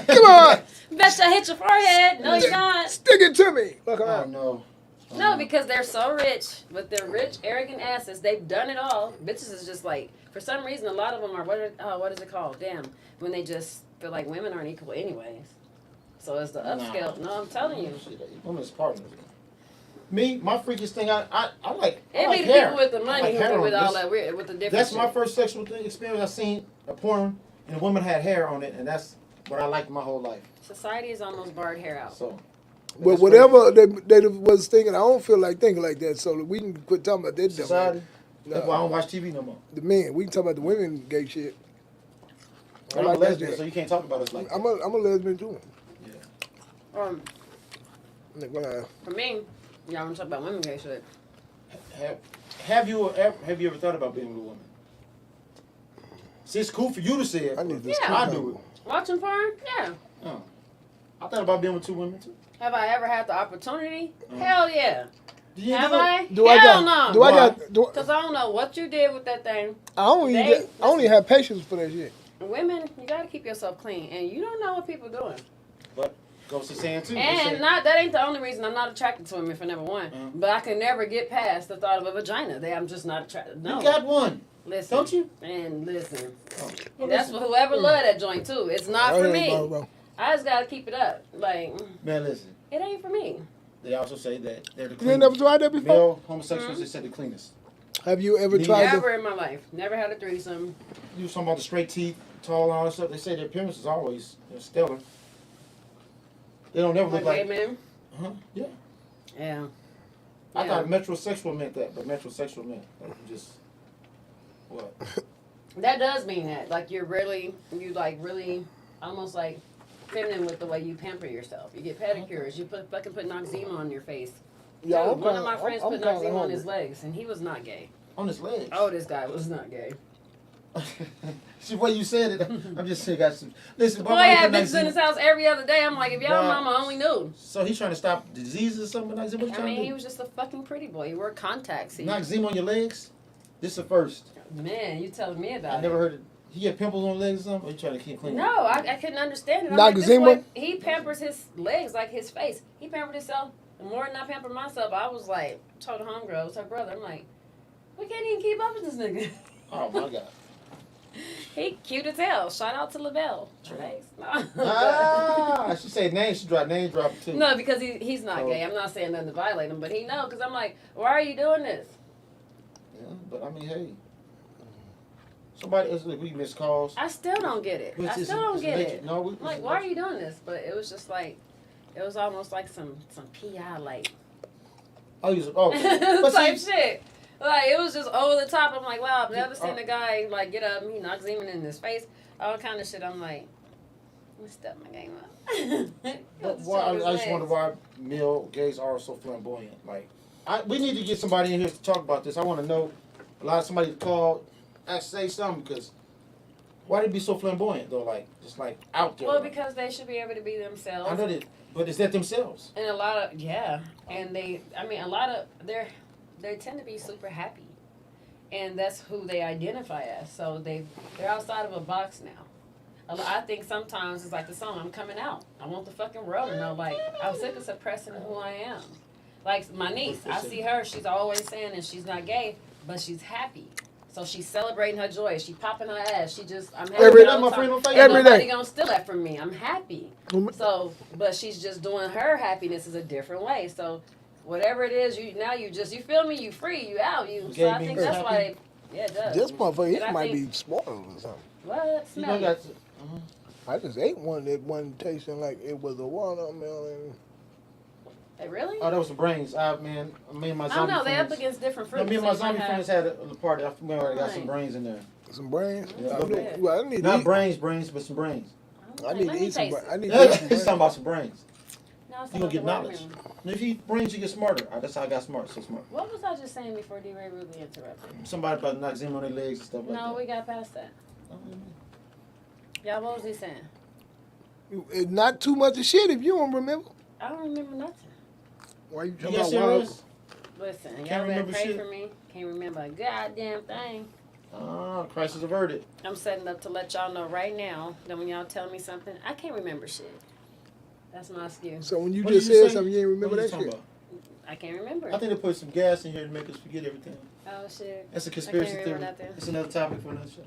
Come on. Bet you hit your forehead. No, you not. Stick it to me. Look around. Oh, no. No, because they're so rich with their rich, arrogant asses. They've done it all. Bitches is just like, for some reason, a lot of them are, what is it called? Damn. When they just feel like women aren't equal anyways. So it's the upscale. No, I'm telling you. Women's partners. Me, my freakiest thing, I like. It be the people with the money who do with all that weird, with the different. That's my first sexual experience. I seen a porn and a woman had hair on it, and that's what I liked my whole life. Society has almost barred hair out. So. Well, whatever they was thinking, I don't feel like thinking like that. So we can quit talking about that. Society. That's why I don't watch TV no more. The men, we can talk about the women gay shit. I'm a lesbian, so you can't talk about us like that. I'm a lesbian too. Yeah. For me, y'all want to talk about women gay shit. Have you ever thought about being with a woman? See, it's cool for you to say it. I need this. Yeah. I do it. Watching porn? Yeah. Oh. I thought about being with two women too. Have I ever had the opportunity? Hell yeah. Have I? Do I Hell got? no. Do I got? Because I don't know what you did with that thing. I only have patience for that shit. Women, you got to keep yourself clean, and you don't know what people are doing. But goes to saying too. And that ain't the only reason I'm not attracted to women for number one. But I can never get past the thought of a vagina. I'm just not attracted. No. You got one. Listen. Don't you? And listen. Oh. That's for whoever love that joint too. It's not for me. I just gotta keep it up. Like, man, listen. It ain't for me. They also say that they're the cleanest. You ain't never tried that before? Male homosexuals, they said the cleanest. Have you ever tried? Never in my life. Never had a threesome. You were talking about the straight teeth, tall and all that stuff. They say their appearance is always stellar. They don't never look like. Gay men? Yeah. Yeah. I thought metrosexual meant that, but metrosexual meant like just what? That does mean that. Like really almost like feminine with the way you pamper yourself. You get pedicures. You fucking put Noxzema on your face. Yeah, dude, one of my friends put Noxzema on his legs, and he was not gay. On his legs? Oh, this guy was not gay. See, the way you said it, I'm just saying, got some. Listen, boy, I had bitches in his house every other day. I'm like, if y'all mama only knew. So he's trying to stop diseases or something? What you trying to do? He was just a fucking pretty boy. He wore contacts. Noxzema on your legs? This is the first. Man, you telling me about it. I never heard it. He had pimples on legs or something? Or you trying to keep clean? No, I couldn't understand it. Noxzema? He pampers his legs like his face. He pampered himself. The more than I pampered myself, I was like, told the homegirl, it was her brother. I'm like, we can't even keep up with this nigga. Oh, my God. He cute as hell. Shout out to LaBelle. She said name. She dropped name drop too. No, because he's not gay. I'm not saying nothing to violate him, but he know. Because I'm like, why are you doing this? Yeah, but I mean, hey. Somebody else, we miss calls. I still don't get it. I still don't get it. No, I'm like, why are you doing this? But it was just like, It was almost like some PI like. But type shit. Like it was just over the top. I'm like, wow, I've never seen a guy like get up and he knocks Zeman in his face, all kind of shit. I'm like, let me step my game up. But I just wonder why male gays are so flamboyant. Like, we need to get somebody in here to talk about this. I want to know. A lot of somebody call, say something because why they be so flamboyant though? Like just like out there. Well, because they should be able to be themselves. I know that, but is that themselves? And a lot of and a lot of they tend to be super happy, and that's who they identify as. So they're outside of a box now. I think sometimes it's like the song, I'm coming out. I want the fucking world to know, like, I'm sick of suppressing who I am. Like, my niece, I see her, she's always saying that she's not gay, but she's happy. So she's celebrating her joy. She's popping her ass. I'm happy every all day, the time. every Ain't day. nobody gonna steal that from me. I'm happy. So, but she's just doing her happiness is a different way. So, whatever it is, you feel me? You free, you out, you. So I think that's why it does. This motherfucker, he might be spoiled or something. What? Smell it. I just ate one that wasn't tasting like it was a watermelon. Hey, really? Oh, that was some brains. Me and my zombie I don't know. friends. They up against different fruits. No, me and my zombie friends had a party. I remember I got some brains in there. Some brains? Yeah. Well, I need Not to eat. brains, but some brains. I need to eat some brains. I need He's to eat talking about some brains. No, You gonna get knowledge. And if you eat brains, you get smarter. That's how I got smart. So smart. What was I just saying before D-Ray rudely interrupted? Somebody about to knock Zim on their legs and stuff like that. No, we got past that. Yeah, what was he saying? Not too much of shit if you don't remember. I don't remember nothing. Why you You talking got about wild? serious? Listen, Can't y'all better remember pray shit. for me. Can't remember a goddamn thing. Crisis averted. I'm setting up to let y'all know right now that when y'all tell me something, I can't remember shit. That's my excuse. So when you What just did you said say? something, you ain't remember What that you talking shit. about? I can't remember. I think they put some gas in here to make us forget everything. Oh shit. That's a conspiracy theory. remember nothing. It's another topic for another show.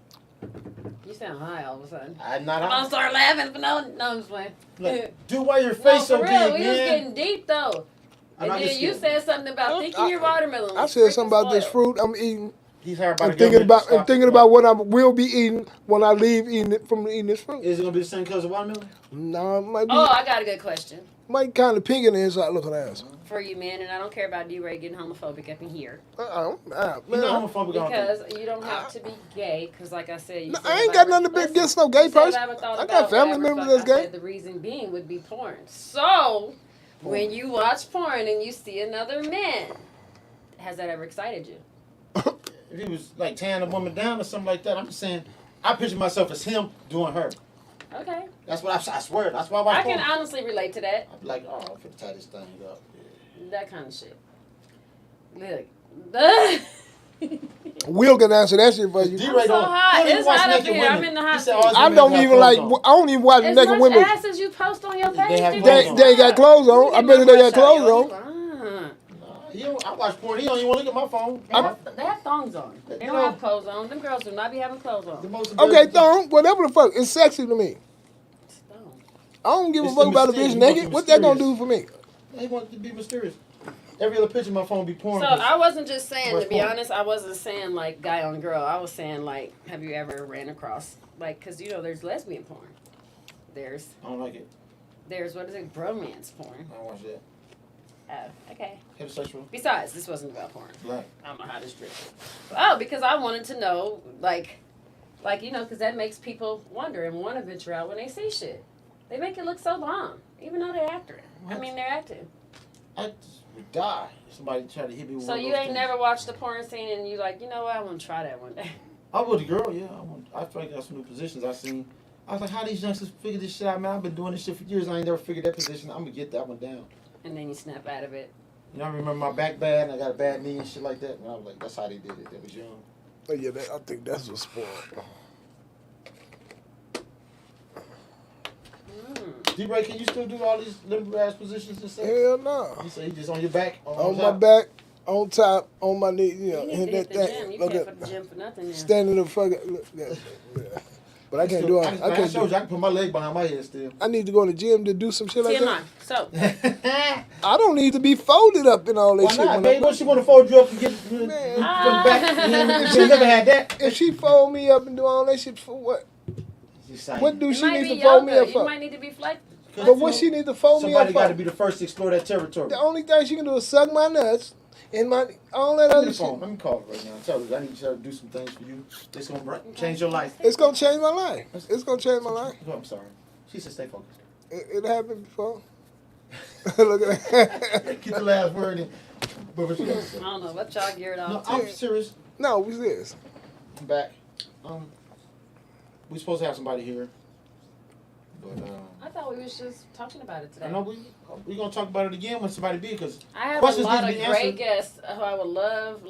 You sound high all of a sudden. I'm not I'm gonna start laughing, but no, I'm just playing. Look, dude, why your No, face so for big, real, we was man? getting deep though. I'm And not then just you kidding. said something about thinking your watermelon. I was said something freaking about this spoiled. fruit I'm eating. He's hired by I'm the thinking government to about. I'm stop thinking it. about what I will be eating when I leave eating it from eating this fruit. Is it gonna be the same color as watermelon? No, it might be. Oh, I got a good question Might kind of pink in the inside looking ass. for you, man. And I don't care about D-Ray getting homophobic up in here. You're not homophobic, Because you don't have to be gay. Because like I said, you No, said I ain't if got ever- nothing to be listen, against no gay you said if person. ever thought I about got family whatever members fuck, that's I gay. said the reason being would be porn. So, when you watch porn and you see another man, has that ever excited you? If he was like tearing a woman down or something like that, I'm just saying, I picture myself as him doing her. Okay. That's what I swear. That's why I watch I can porn. honestly relate to that. I'm like, oh, I'm gonna tie this thing up. That kind of shit. Look. Will can answer that shit for you. D-Ray I'm so don't- hot. he don't even It's watch hot up naked here. women. I'm in the He hot said, seat. oh, it's I women don't have even like. clothes on. I don't even watch As naked much women. ass as you post on your page, have dude. clothes They got clothes on. I bet they got clothes on. I watch porn. He don't even want to look at my phone. They have thongs on. They don't have clothes on. Them girls do not be having clothes on. Okay, thong, whatever the fuck. It's sexy to me. I don't give a It's fuck the about a mysterious. bitch You want naked. the What that gonna mysterious. do for me? He wants to be mysterious. Every other picture of my phone be porn. So I wasn't just saying, What's to be porn? honest, I wasn't saying like guy on girl. I was saying like, have you ever ran across like, because you know there's lesbian porn. There's I don't like it. what is it? Bromance porn. I don't watch that. Oh, okay. Heterosexual. Besides, this wasn't about porn. Black. I don't know how this drip. Oh, because I wanted to know, like you know, because that makes people wonder and want to venture out when they see shit. They make it look so bomb, even though they're acting. I mean, they're acting. I just would die if somebody tried to hit me with So one of you those ain't things. never watched the porn scene and you like, you know what, I want to try that one day. I was a girl, yeah. I figured out some new positions I seen. I was like, how these youngsters figure this shit out, man? I've been doing this shit for years. I ain't never figured that position. I'm going to get that one down. And then you snap out of it. You know, I remember my back bad and I got a bad knee and shit like that. And I was like, that's how they did it. That was young. Oh yeah, I think that's a sport. D-Ray, can you still do all these limber ass positions and stuff? Hell no. You say you just on your back? On my back, on top, on my knee. You know, You need and to hit that the thing. gym. You Look can't at put the gym for nothing now. standing the fucking. Look, yeah. But I can't do it. I can't showed do you, I it. can put my leg behind my head still. I need to go in the gym to do some shit like TMI. that. So, I don't need to be folded up in all that Why shit. not, when babe? I'm- What she want to fold you up and get from the Man. back? You never had that. If she fold me up and do all that shit for what? She's saying. What do it she might need be to fold me yoga. up You for? might need to be But what she need to fold me up somebody got to be the first to explore that territory. The only thing she can do is suck my nuts and all that other shit. Let me call her right now. Tell her I need her to do some things for you. It's gonna change your life. It's gonna change my life. It's gonna change my life. Oh, I'm sorry. She said stay focused. It happened before. Look at that. Get the last word in. I don't know what y'all geared off. No, I'm serious. No, we serious. I'm back. We supposed to have somebody here, but I thought we was just talking about it today. I know we gonna talk about it again when somebody be because I have a lot of great guests who I would love,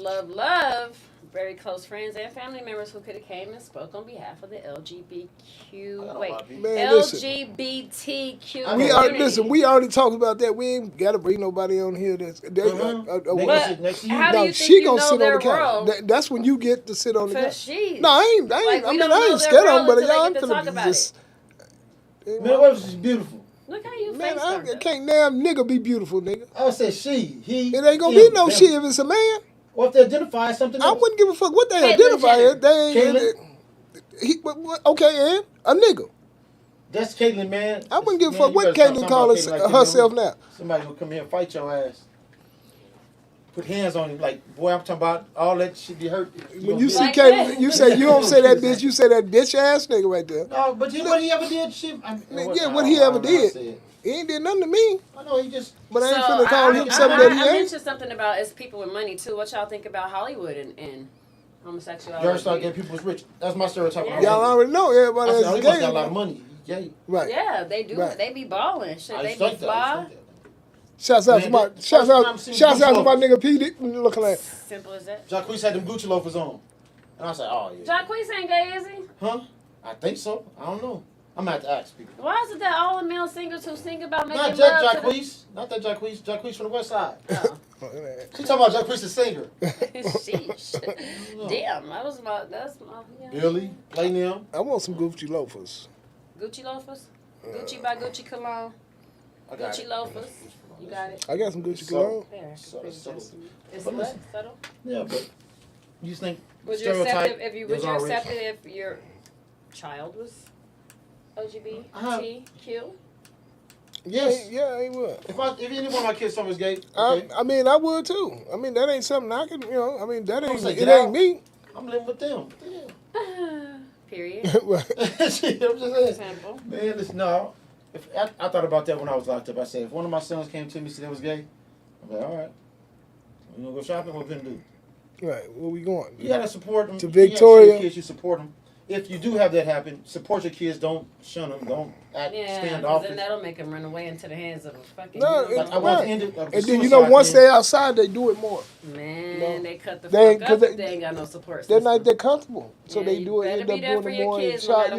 very close friends and family members who could have came and spoke on behalf of the LGBTQ. LGBTQ. We already talked about that. We ain't gotta bring nobody on here. But how do you think she you gonna know sit their on the role? couch. That's when you get to sit on the couch. She. No, I ain't. Like, I ain't scared of them, but y'all finna just. Man, what was beautiful? Look how you Man, face I can't damn nigga be beautiful, nigga. I said she, he. It ain't gonna be no she if it's a man. Or if they identify as something else. I wouldn't give a fuck what they identify as. They ain't. Okay, and a nigga. That's Caitlyn, man. I wouldn't give a fuck what Caitlyn calls herself now. Somebody will come here and fight your ass. Put hands on him like, boy, I'm talking about all that shit you hurt. When you see Caitlyn, you say you don't say that bitch. You say that bitch ass nigga right there. No, but what he ever did, shit. What he ever did. He ain't did nothing to me. I know he just. But I ain't finna call him something that he ain't. I mentioned something about it's people with money too. What y'all think about Hollywood and homosexuality? You ever start getting people rich? That's my stereotype. Yeah. Y'all already know everybody that's gay. Got a lot of money. Gay. Right. Yeah, they do. Right. They be balling. Shit, they be fly. Shouts out to my nigga P. Looking like. Simple as that. Jacquees had them Gucci loafers on, and I said, "Oh yeah." Jacquees ain't gay, is he? Huh? I think so. I don't know. I'm gonna have to ask people. Why is it that all the male singers who sing about making love Jacquees. Not that Jacquees. Jacquees from the West Side. Oh. She talking about Jacquees the singer. Sheesh. Damn, that's my. Yeah. Billy, play them. I want some Gucci loafers. Gucci loafers. Gucci by Gucci cologne. Gucci loafers. You got it. I got some Gucci cologne. It's what? Subtle? Yeah, but you think would you accept if your child was LGBTQ? Yes. Yeah, he would. If any one of my kids was gay, okay. I mean, I would too. I mean, that ain't something I can, I mean, that ain't, it ain't me. I'm living with them. Period. I'm just saying. Simple. Man, listen, no. If I thought about that when I was locked up. I said, if one of my sons came to me and said they was gay, I'm like, all right. You gonna go shopping? What we gonna do? Right. Where we going? You gotta support them. To Victoria. You kids, you support them. If you do have that happen, support your kids. Don't shun them. Don't stand off. Then that'll make them run away into the hands of a fucking. No, I want to end it. And then once they're outside, they do it more. Man, they cut the fuck up if they ain't got no support system. They're not that comfortable, so they do it. End up doing it more. Kids, but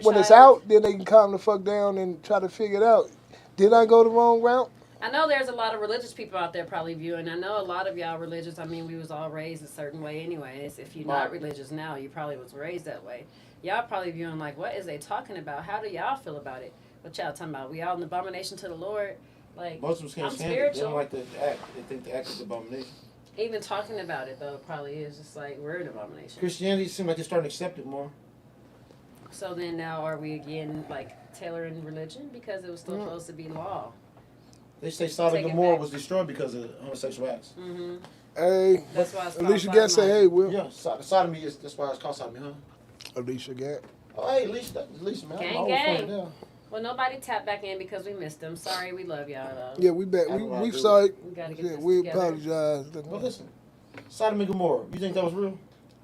when it's out, then they can calm the fuck down and try to figure it out. Did I go the wrong route? I know there's a lot of religious people out there probably viewing. I know a lot of y'all religious. I mean, we was all raised a certain way anyways. If you're not religious now, you probably was raised that way. Y'all probably viewing like, what is they talking about? How do y'all feel about it? What y'all talking about? We all an abomination to the Lord? Like, Muslims can't stand it. They don't like the act. They think the act is abomination. Even talking about it, though, probably is just like, we're an abomination. Christianity seems like they're starting to accept it more. So then now are we again, like, tailoring religion? Because it was still supposed to be law. They say Sodom and Gomorrah was destroyed because of homosexual acts. Mm-hmm. Hey, that's why it's Alicia Gatt say, hey, Will. Yeah, sodomy is, that's why it's called sodomy, huh? Alicia Gatt. Oh, hey, Alicia, man. Gang. Well, nobody tapped back in because we missed them. Sorry, we love y'all, though. Yeah, we back. We sorry. We gotta get this we together. Apologize. Well, listen, Sodom and Gomorrah, you think that was real?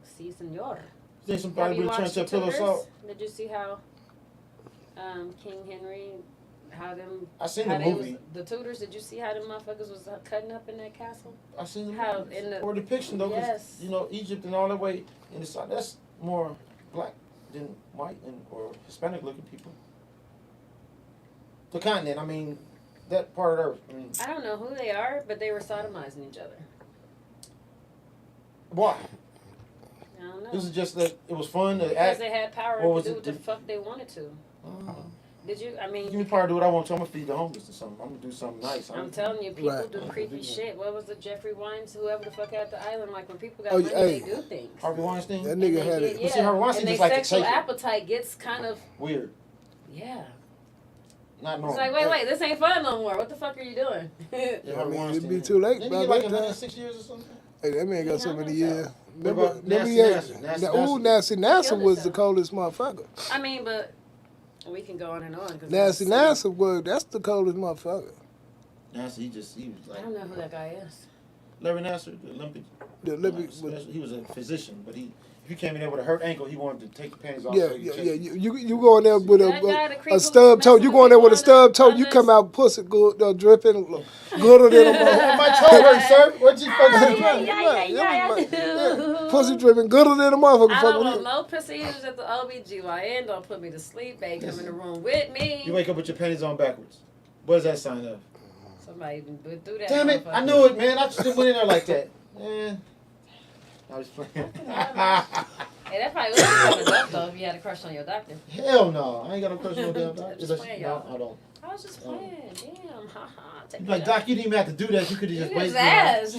Si, senor. You think somebody really turned to a pillow salt? Did you see how King Henry... I seen the movie. The Tudors, did you see how them motherfuckers was cutting up in that castle? I seen the movie. Or depiction, though, because, Egypt and all that way in the side, that's more black than white or Hispanic looking people. The continent, I mean, that part of Earth. I don't know who they are, but they were sodomizing each other. Why? I don't know. This is just that it was fun to because act. They had power to do what the fuck they wanted to. Did you? I mean, give me power to do what I want to. I'm gonna feed the homeless or something. I'm gonna do something nice. I'm telling you, people do creepy shit. What was it, Jeffrey Wines, whoever the fuck at the island? Like when people got money, they do things. Harvey Weinstein. That nigga had it. Yeah. See, Harvey Weinstein and just their like sexual appetite gets kind of weird. Yeah. Not normal. It's like, wait, this ain't fun no more. What the fuck are you doing? I mean, it'd be too late. Didn't he get like 106 years or something? Hey, that man got so many years. Remember Nasty NASA was the coldest motherfucker. I mean, but we can go on and on. Nasty NASA was, that's the coldest motherfucker. Nasty, he was like... I don't know who that guy is. Larry Nasser, the Olympic... he was a physician, but if you came in there with a hurt ankle, he wanted to take the panties off. Yeah. You go in there with a stub toe. You go in there with a stub toe. You come out pussy good, dripping, gooder than a my toe hurt, sir. What you fucking do? Pussy dripping gooder than a motherfucker. I don't want no procedures at the OBGYN. Don't put me to sleep. They come in the room with me. You wake up with your panties on backwards. What does that sign of? Somebody even do that. Damn it! I knew it, man. I just went in there like that. I was playing. Hey, that probably would have been though if you had a crush on your doctor. Hell no. I ain't got no crush on no damn doctor. Just playing, y'all. No, I don't. I was just playing. Damn. Haha. You like, Doc, you didn't even have to do that. You could have just waited. His ass.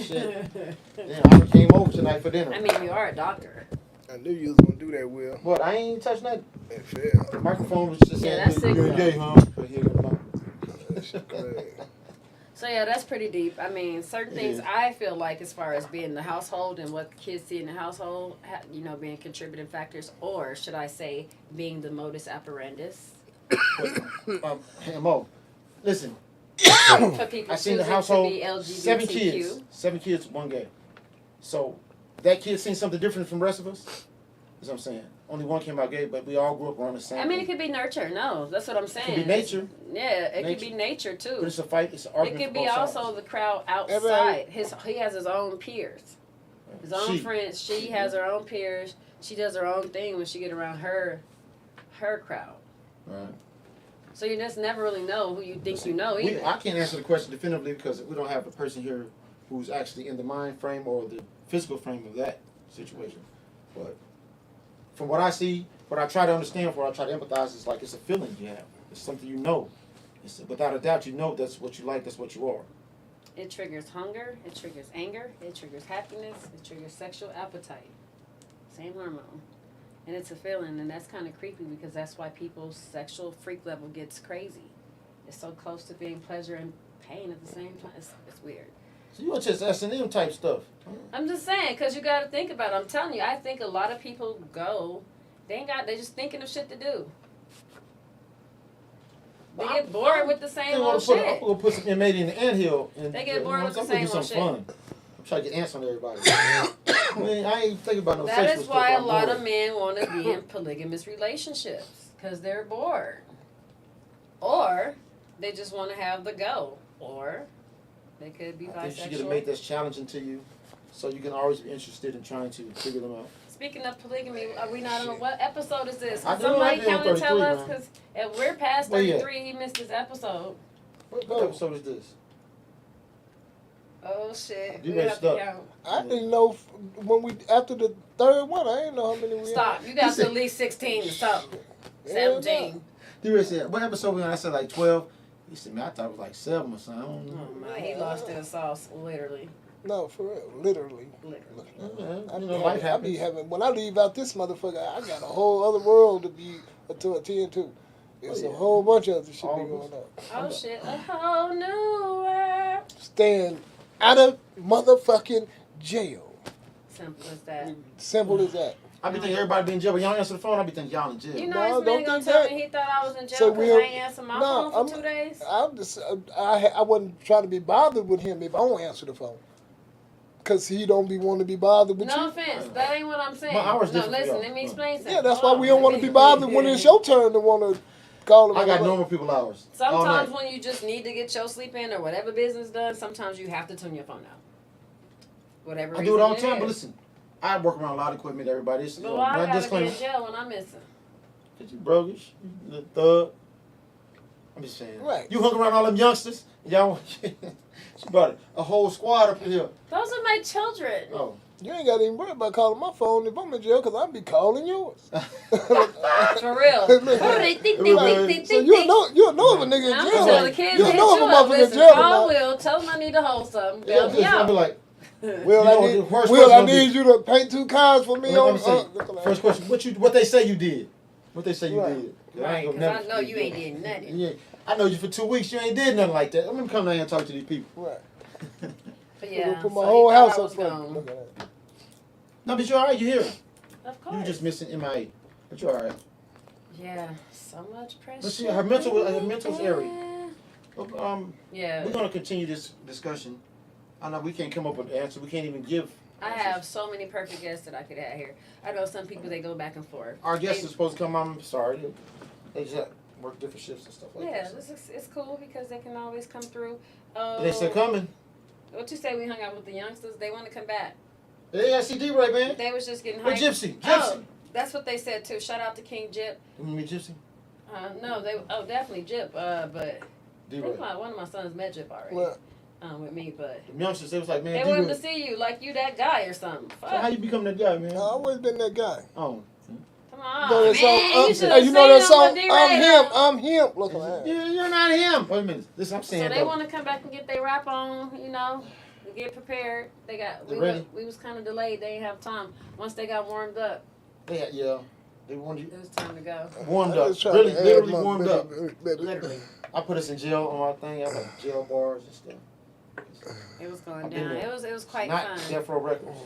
Damn, I came over tonight for dinner. I mean, you are a doctor. I knew you was going to do that, Will. What? I ain't touched nothing. The microphone was just saying, that's sick. You're gay, huh? But here you So yeah, that's pretty deep. I mean, certain things I feel like as far as being the household and what kids see in the household, being contributing factors, or should I say, being the modus operandus. Mo, listen. For people I seen the household, 7 kids, 1 gay. So that kid seen something different from the rest of us? That's what I'm saying. Only 1 came out gay, but we all grew up around the same. I mean, it could be nurture. No, that's what I'm saying. It could be nature. It could be nature too. But it's a fight. It's an argument. It could be also the crowd outside. He has his own peers, his own friends. She has her own peers. She does her own thing when she get around her crowd. Right. So you just never really know who you think you know either. I can't answer the question definitively because we don't have a person here who's actually in the mind frame or the physical frame of that situation. But from what I see, what I try to understand, what I try to empathize, is like it's a feeling you have. It's something you know. Without a doubt, you know that's what you like, that's what you are. It triggers hunger, it triggers anger, it triggers happiness, it triggers sexual appetite. Same hormone. And it's a feeling, and that's kind of creepy because that's why people's sexual freak level gets crazy. It's so close to being pleasure and pain at the same time. It's weird. So you want just S&M type stuff? I'm just saying, because you got to think about it. I'm telling you, I think a lot of people go, they're just thinking of shit to do. They get bored with the same old shit. I'm going to put some inmate in the anthill. They get bored with the same old shit. Fun. I'm trying to get ants on everybody. I ain't thinking about no sexual stuff. That is why a lot of men want to be in polygamous relationships, because they're bored. Or they just want to have the go. Or they could be bisexual. I think you should get a mate that's challenging to you, so you can always be interested in trying to figure them out. Speaking of polygamy, are we not on what episode is this? Can somebody come and tell us? Because if we're past 33, he missed this episode. What episode is this? Oh shit! You messed up. I didn't know when after the 3rd one. I didn't know how many we Stop! You got to at least 16 or something. 17. You said what episode we on? I said like 12. He said, man, I thought it was like 7 or something. Oh man, he lost in the sauce, literally. No, for real, literally. I be having when I leave out this motherfucker, I got a whole other world to be to attend to. There's a whole bunch of other shit going on. Oh shit! A whole new world. Staying out of motherfucking jail. Simple as that. Simple as that. I be thinking everybody be in jail, but y'all answer the phone. I be thinking y'all in jail. You know, this man gonna tell me he thought I was in jail because I ain't answered my phone for 2 days. I wasn't trying to be bothered with him if I don't answer the phone. Because he don't be wanting to be bothered with you. No offense, that ain't what I'm saying. My hours no, different. listen, let me explain something. Yeah, that's why we don't want to be bothered when it's your turn to want to call him. I got normal people hours. Sometimes when you just need to get your sleep in or whatever business done, sometimes you have to turn your phone out. Whatever I do it all the time, but listen, I work around a lot of equipment, everybody. But why I gotta be in jail when I'm missing? Because you broguish, you little thug. I'm just saying. Right. You hung around all them youngsters, y'all. She brought a whole squad up in here. Those are my children. Oh. You ain't got to even worry about calling my phone if I'm in jail, because I'll be calling yours. For real. What do they think? So you'll know if a nigga in jail. I'm tell the kids you'll know if a motherfucker in jail. jail. Call Will, tell him I need to hold something. I'll be like, Will, I need you to paint 2 cars for me on. First question, what they say you did? What they say you did? Right, because I know you ain't did nothing. Yeah, I know you for 2 weeks. You ain't did nothing like that. I'm gonna come down here and talk to these people. Right. But yeah, put my whole house up front. No, but you're all right. You here? Of course. You just missing MIA, but you're all right. Yeah, so much pressure. But see, her mental's airy. Yeah. We're gonna continue this discussion. I know we can't come up with an answer. We can't even give. I have so many perfect guests that I could have here. I know some people, they go back and forth. Our guests are supposed to come. I'm sorry. They just work different shifts and stuff like that. Yeah, it's cool because they can always come through. They still coming. What you say? We hung out with the youngsters. They want to come back. Yeah, CD right, man. They was just getting hyped. Gypsy. Oh, that's what they said too. Shout out to King Jip. You mean Gypsy? No, definitely Jip. But I think one of my sons met Jip already. What? With me, but the youngsters, they was like, man, they wanted to see you, like you that guy or something. So how you become that guy, man? I always been that guy. Oh. Come on, man. You know that song? I'm him. Look at that. Yeah, you're not him. Wait a minute. Listen, I'm saying. So they want to come back and get their rap on, get prepared. We was kind of delayed. They didn't have time. Once they got warmed up. They wanted you. It was time to go. Warmed up. Literally warmed up. Literally. I put us in jail on our thing. I like jail bars and stuff. It was going down. It was quite not fun. Not Death Row Records.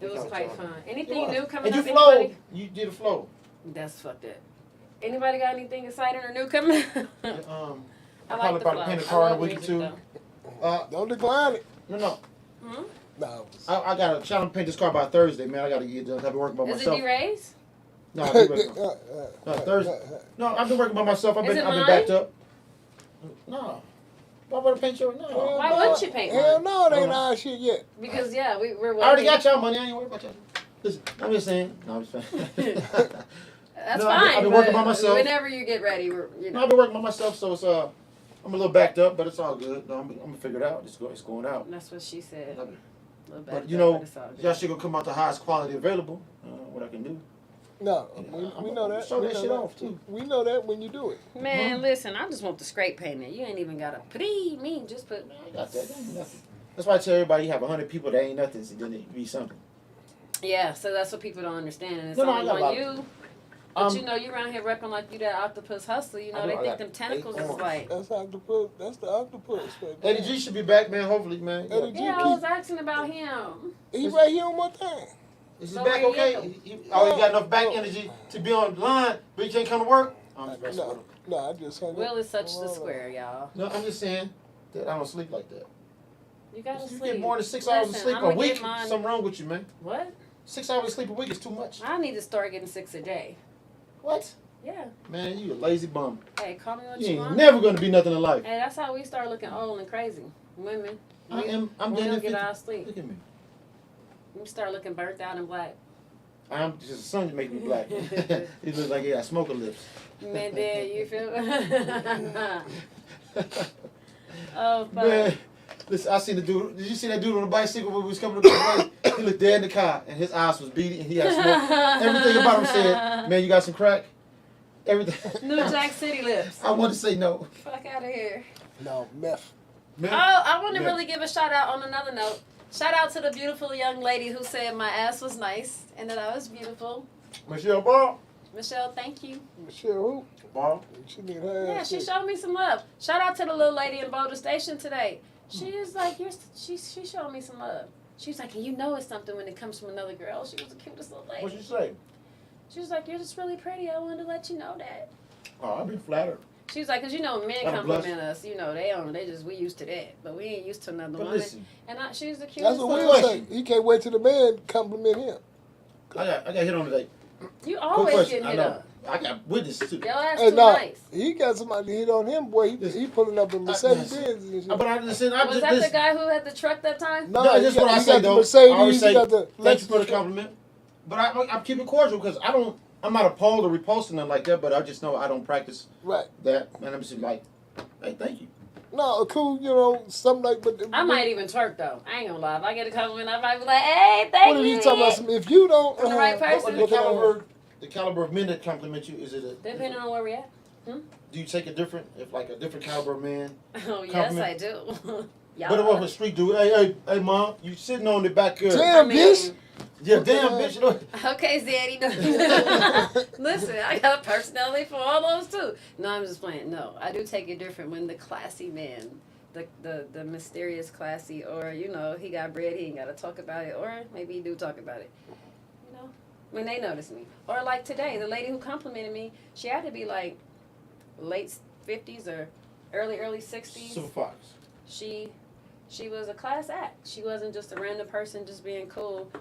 It was quite fun. Anything new coming and up? You flowed. You did a flow. That's fucked up. Anybody got anything exciting or new coming? I probably about to paint a car in a week or two. Don't decline it. No. Hmm? No. I got to try to paint this car by Thursday, man. I got to get done. I've been working by myself. Is it D-Rays? No, Thursday. No, I've been working by myself. I've been backed up. No. Why would I paint your? No. Why wouldn't you paint Hell mine? no, it ain't our shit yet. Because we're. I already got y'all money. I ain't worried about y'all. Listen, I'm just saying. No, I'm just saying. That's fine. I've been working by myself. Whenever you get ready, I've been working by myself, so it's I'm a little backed up, but it's all good. No, I'm gonna figure it out. It's going out. That's what she said. But y'all should go come out the highest quality available. What I can do. No, we know that. Show that shit off too. We know that when you do it. Man, listen, I just want the scrape painted. You ain't even got to just put. I got that. Nothing. That's why I tell everybody you have 100 people that ain't nothing, so then it be something. Yeah, so that's what people don't understand, and it's I only got on you. But you around here repping like you that octopus hustler. They think them tentacles is like. That's octopus. That's the octopus. Eddie G should be back, man. Hopefully, man. Yeah, I was asking about him. He right here on my thing. Is his back okay? He got enough back energy to be on the line, but he can't come to work? No, I just hung Will is such the square, y'all. No, I'm just saying that I don't sleep like that. You gotta sleep. You get more than 6 hours of sleep a week, something wrong with you, man. What? 6 hours of sleep a week is too much. I need to start getting 6 a day. What? Yeah. Man, you a lazy bum. Hey, call me what you you ain't want. Never gonna be nothing in life. Hey, that's how we start looking old and crazy. Women. I'm we getting don't get our sleep. Look at me. We start looking burnt out and black. I'm just the sun make me black. It looks like he got smoker lips. Man, Dad, you feel? Oh, fuck. Man, listen, I seen the dude. Did you see that dude on the bicycle when we was coming up the way? He looked dead in the car, and his eyes was beady, and he had smoke. Everything about him said, "Man, you got some crack." Everything. New Jack City lips. I want to say no. Fuck out of here. No, meth. Oh, I want to really give a shout out on another note. Shout out to the beautiful young lady who said my ass was nice and that I was beautiful. Michelle Ball. Michelle, thank you. Michelle who? Ball. She need her Yeah, ass she showed me some love. Shout out to the little lady in Boulder Station today. She is like, she showed me some love. She was like, and you know it's something when it comes from another girl. She was the cutest little lady. What'd she say? She was like, you're just really pretty. I wanted to let you know that. Oh, I've been flattered. She was like, because men compliment us, we used to that, but we ain't used to another woman. Listen, and she was the cutest. That's what Will say. He can't wait till the man compliment him. I got hit on today. You always get hit up. I got witnesses too. Your ass too nice. He got somebody hit on him, boy. He pulling up in Mercedes Benz and shit. But I listen. Was that the guy who had the truck that time? No, that's what I say though. Mercedes, I always say thank you for the Lexus. compliment. But I keep it cordial because I'm not appalled or repulsed or nothing like that. But I just know I don't practice that, and I'm just like, hey, thank you. No, cool, something like. But I might even twerk though. I ain't gonna lie. If I get a compliment, I might be like, hey, thank you. What are you talking about? If you don't, I'm the right person. The caliber of men that compliment you, is it depending on where we at? Do you take it different? If like a different caliber of man? Oh yes, I do. But it was a street dude. Hey, mom, you sitting on the back here. Damn, bitch. Yeah, damn, bitch. Okay, Zaddy. Listen, I got a personality for all those too. No, I'm just playing. No, I do take it different when the classy man, the mysterious classy, or he got bread, he ain't got to talk about it, or maybe he do talk about it. When they notice me, or like today, the lady who complimented me, she had to be like late 50s or early 60s. Super Fox. She was a class act. She wasn't just a random person just being cool.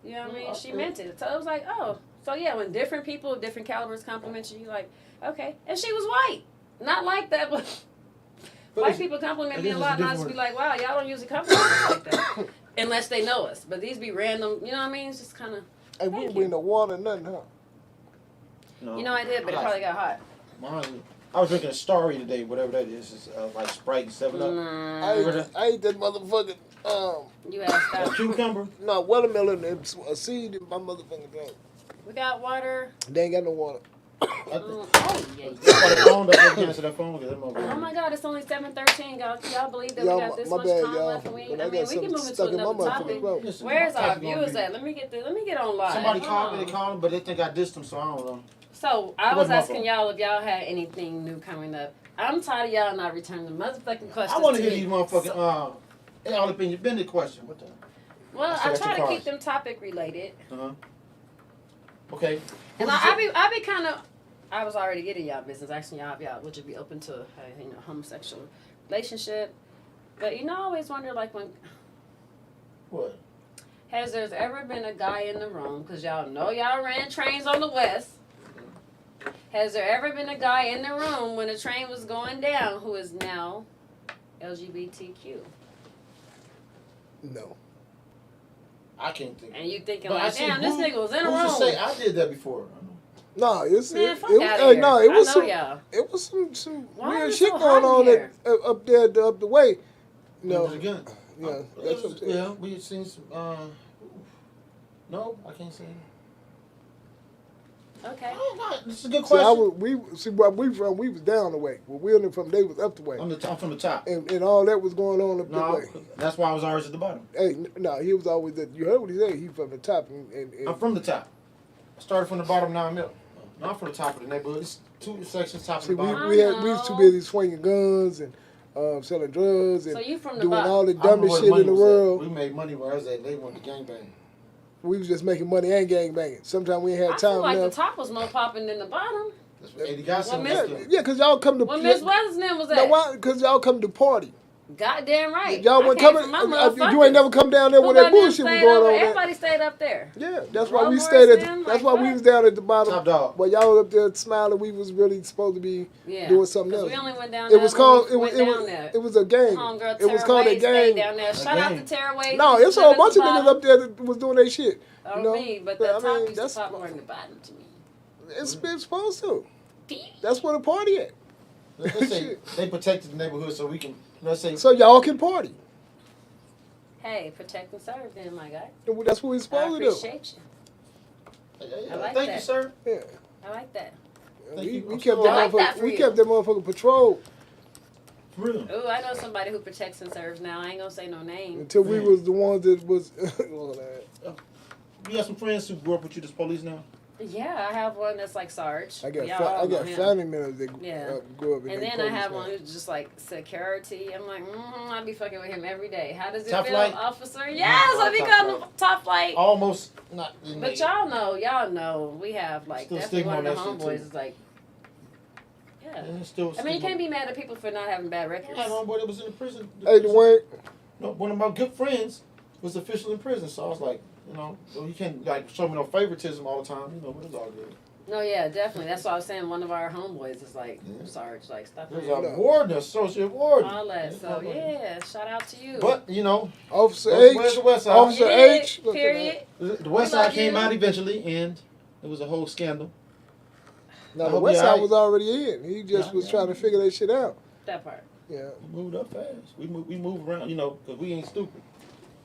You know what I mean? She meant it. So it was like, oh. So yeah, when different people of different calibers compliment you, you're like, okay. And she was white. Not like that, but white people compliment me a lot, and I just be like, wow, y'all don't usually compliment us like that. Unless they know us. But these be random, you know what I mean? It's just kind of... Hey, we didn't bring no water or nothing, huh? No. I did, but it probably got hot. Mine, I was drinking a Starry today, whatever that is. It's like Sprite and 7-Up. I ate that motherfucking... You asked out. Cucumber? No, watermelon and a seed in my motherfucking drink. We got water. They ain't got no water. Oh my God, it's only 7:13, y'all. Y'all believe that we got this much time left, and we can move into another topic. Where's our viewers at? Let me get on live. Somebody called me, but they think I dissed them, so I don't know. So I was asking y'all if y'all had anything new coming up. I'm tired of y'all not returning the motherfucking questions. I want to hear these motherfucking all up in your business question. What the? Well, I try to keep them topic related. Okay. And I be kind of. I was already getting y'all business, asking y'all if y'all would you be open to a homosexual relationship, but I always wonder like when. What? Has there ever been a guy in the room? Because y'all know y'all ran trains on the West. Has there ever been a guy in the room when the train was going down who is now LGBTQ? No. I can't think. And you thinking like, damn, this nigga was in the room. Who's to say I did that before? No, it was some weird shit going on up there up the way. No. Yeah, that's what I'm saying. Yeah, we had seen some. No, I can't say. Okay. This is a good question. We was down the way. Well, we were from they was up the way. I'm from the top. And all that was going on up the way. That's why I was always at the bottom. Hey, no, he was always at. You heard what he said? He from the top. And I'm from the top. I started from the bottom, now I'm middle. No, I'm from the top of the neighborhood. It's two sections, top and bottom. We was too busy swinging guns and selling drugs and doing all the dumbest shit in the world. We made money where I was at. They wanted to gangbang. We was just making money and gangbanging. Sometimes we ain't had time. I feel like the top was more popping than the bottom. That's what Eddie got some. Yeah, because y'all come to. When Miss Weatherspoon was at. No, why? Because y'all come to party. Goddamn right. Y'all weren't coming. You ain't never come down there when that bullshit was going on. Everybody stayed up there. Yeah, that's why we stayed at. That's why we was down at the bottom. Top dog. While y'all was up there smiling, we was really supposed to be doing something else. We only went down there. It was called. It was a gang. It was called a gang. Down there. Shout out to Tearaway. No, it's a whole bunch of niggas up there that was doing their shit. Me, but that top used to pop more than the bottom to me. It's supposed to. That's where the party at. They protected the neighborhood so we can. Let's say. So y'all can party. Hey, protect and serve, then, my guy. That's what we're supposed to do. I appreciate you. I like Thank you, sir. Yeah. I like that. We kept that motherfucker patrol. Really? Oh, I know somebody who protects and serves now. I ain't gonna say no name. Until we was the ones that was. You got some friends who grew up with you that's police now? Yeah, I have one that's like Sarge. I got family members that grew up in and then I have one who's just like security. I'm like, I'll be fucking with him every day. How does it feel, officer? Yes, I become top flight. Almost not. But y'all know, we have like definitely one of the homeboys is like. Yeah. I mean, you can't be mad at people for not having bad records. I had a homeboy that was in the prison. Hey, Dwayne. No, one of my good friends was official in prison, so I was like, so you can't like show me no favoritism all the time, but it's all good. No, yeah, definitely. That's why I was saying one of our homeboys is like, Sarge, like, stop. There's a warden, associate warden. All that. So, yeah, shout out to you. But, Officer H. Where's the West Side? Officer H. Period. The West Side came out eventually, and it was a whole scandal. No, the West Side was already in. He just was trying to figure that shit out. That part. Yeah. We moved up fast. We move around, because we ain't stupid.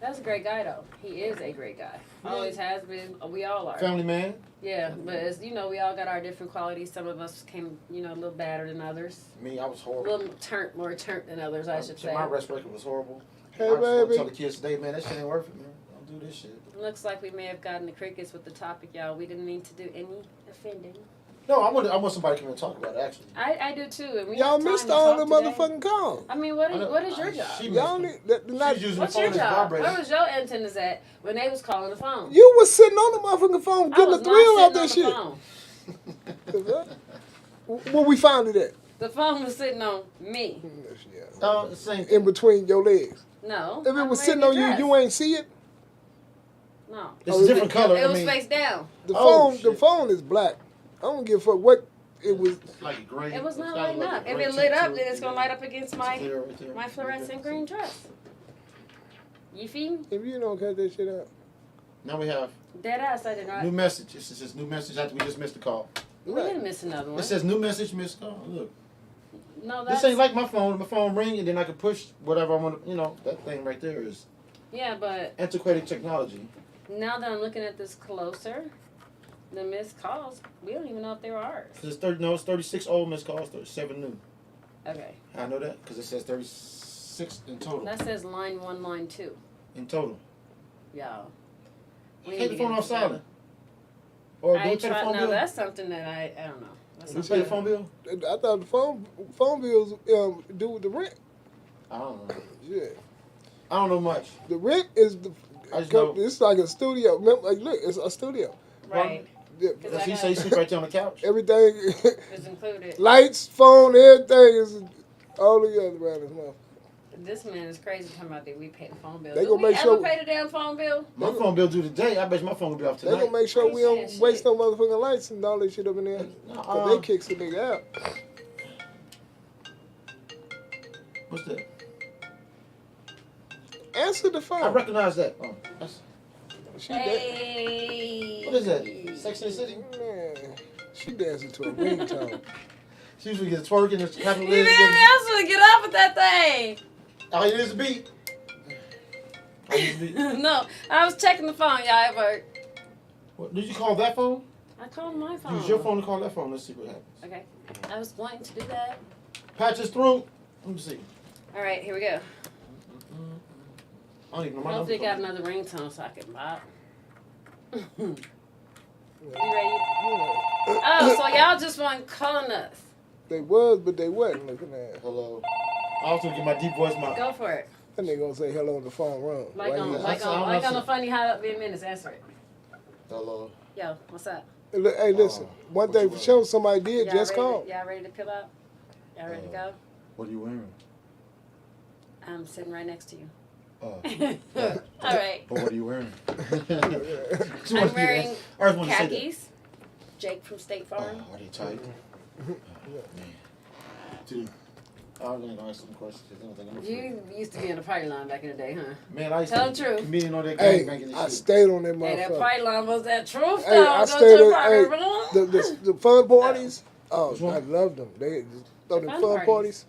That's a great guy, though. He is a great guy. Always has been. We all are. Family man. Yeah, but as we all got our different qualities. Some of us came, a little badder than others. Me, I was horrible. A little more turnt than others, I should say. My arrest record was horrible. Hey, I baby. tell the kids today, man, that shit ain't worth it, man. Don't do this shit. Looks like we may have gotten the crickets with the topic, y'all. We didn't mean to do any offending. No, I want somebody to come and talk about it, actually. I do too. And y'all missed all the motherfucking calls. I mean, what is your job? Y'all need what's your job? Where was your antennas at when they was calling the phone? You was sitting on the motherfucking phone getting the thrill out that shit. Where we found it at? The phone was sitting on me. In between your legs. No. If it was sitting on you, you ain't see it? No. It's a different color. It was face down. The phone is black. I don't give a fuck what it was. It's like gray. It was not lighting up. If it lit up, then it's gonna light up against my fluorescent green dress. You feel me? If you don't cut that shit out. Now we have dead ass. I did not. New message. This is just new message after we just missed the call. We didn't miss another one. It says new message, missed call. Look. No, this ain't like my phone. My phone ring and then I can push whatever I want to. You know, that thing right there is. Yeah, but antiquated technology. Now that I'm looking at this closer, the missed calls, we don't even know if they were ours. It's 36 old missed calls, 37 new. Okay. I know that because it says 36 in total. That says line 1, line 2. In total. Y'all. Take the phone off silent. Or do you pay the phone bill? That's something that I don't know. You pay the phone bill? I thought the phone bills do with the rent. I don't know. Yeah. I don't know much. The rent is the. It's like a studio. Like, look, it's a studio. Right. Does he say sleep right there on the couch? Everything is included. Lights, phone, everything is all together around his mouth. This man is crazy talking about that we pay the phone bill. They gonna make sure. Pay the damn phone bill? My phone bill due today. I bet my phone will be off tonight. They gonna make sure we don't waste no motherfucking lights and all that shit up in there. Cause they kicks the nigga out. What's that? Answer the phone. I recognize that. Oh, that's. Hey. What is that? Sex and the City? Man, she dancing to a ringtone. She usually gets twerking and clapping legs. You didn't ask to get off with that thing. All you need is a beat. No, I was checking the phone, y'all, at work. What, did you call that phone? I called my phone. Use your phone to call that phone. Let's see what happens. Okay. I was wanting to do that. Patch his throat. Let me see. All right, here we go. I don't even know my Hopefully got another ringtone so I can bop. You ready? Oh, so y'all just weren't calling us. They was, but they wasn't looking at. Hello. I also get my deep voice mouth. Go for it. And they gonna say hello on the phone run. Like on the funny how up in minutes. Answer it. Hello. Yo, what's up? Hey, listen. One thing for sure, somebody did just call. Y'all ready to peel out? Y'all ready to go? What are you wearing? I'm sitting right next to you. All right. But what are you wearing? I'm wearing khakis. Jake from State Farm. Are they tight? Man. Dude, I'm going to ask some questions. You used to be in the party line back in the day, huh? Man, I used Tell to the truth. comedian on that gang I stayed on that motherfucker. Hey, that party line was that truth, hey, though. I stayed on the fun parties. Oh, I loved them. They just throw them fun parties.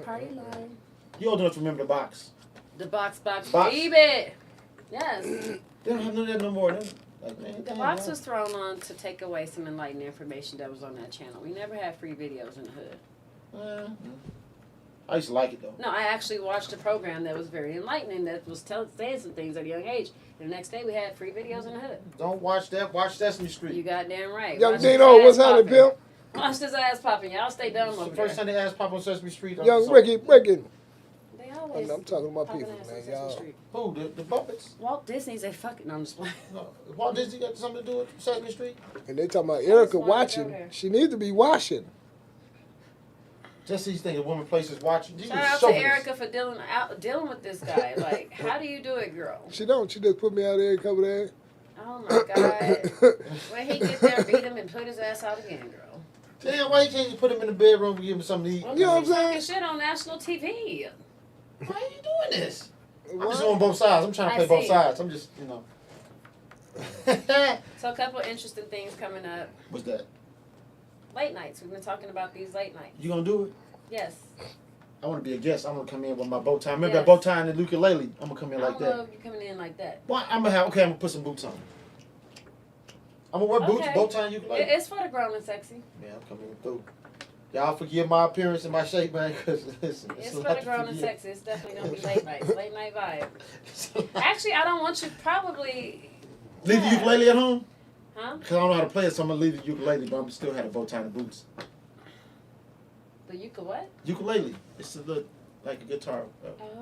Party line. You old enough to remember the box. The box, baby. Yes. They don't have none of that no more. The box was thrown on to take away some enlightening information that was on that channel. We never had free videos in the hood. I used to like it, though. No, I actually watched a program that was very enlightening that was saying some things at a young age. And the next day we had free videos in the hood. Don't watch that. Watch Sesame Street. You goddamn right. Young Dino, what's happening, Pimp? Watch this ass popping. Y'all stay dumb over the first time they ass pop on Sesame Street. Young Ricky. They always I'm talking about people, man. Y'all. Who? The puppets? Walt Disney's a fucking on display. No, Walt Disney got something to do with Sesame Street? And they talking about Erica watching. She needs to be washing. Just these things a woman places watching. Shout out to Erica for dealing with this guy. Like, how do you do it, girl? She don't. She just put me out there and cover there. Oh my God. When he get there, beat him and put his ass out again, girl. Damn, why you can't just put him in the bedroom and give him something to eat? Well, you know what I'm saying? Shit on national TV. Why are you doing this? I'm just on both sides. I'm trying to play both sides. I'm just, you know. So a couple of interesting things coming up. What's that? Late nights. We've been talking about these late nights. You gonna do it? Yes. I want to be a guest. I'm gonna come in with my bow tie. Remember that bow tie and the ukulele? I'm gonna come in like that. I love you coming in like that. Why? I'm gonna put some boots on. I'm gonna wear boots, bow tie, and ukulele. It's for the grown and sexy. Yeah, I'm coming through. Y'all forgive my appearance and my shape, man, because listen. It's for the grown in Texas. It's definitely going to be late night vibe. Actually, I don't want you probably... Leave the ukulele at home? Huh? Because I don't know how to play it, so I'm going to leave the ukulele, but I'm still have a bow tie and boots. The what? Ukulele. It's a little, like a guitar.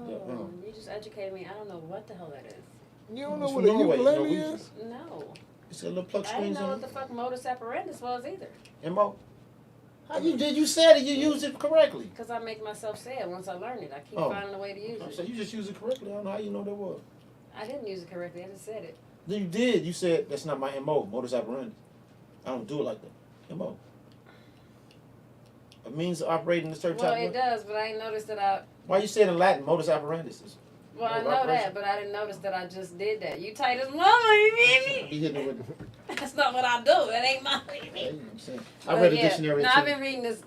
You just educated me. I don't know what the hell that is. You don't know what a ukulele is? No. It's a little plug I strings didn't know on what the fuck modus operandus was either. M.O.? How you did? You said it. You used it correctly. Because I make myself say it once I learn it. I keep finding a way to use it. So you just used it correctly. I don't know how you know that was. I didn't use it correctly. I just said it. Then you did. You said that's not my M.O. Modus operandi. I don't do it like that. M.O. A means of operating a certain type of way. Well, it does, but I ain't noticed that I... Why you say it in Latin? Modus operandi. Well, I know that, but I didn't notice that I just did that. You tight as mama, you mean me? Be hitting it with... That's not what I do. That ain't my... I read a dictionary. No, I've been reading this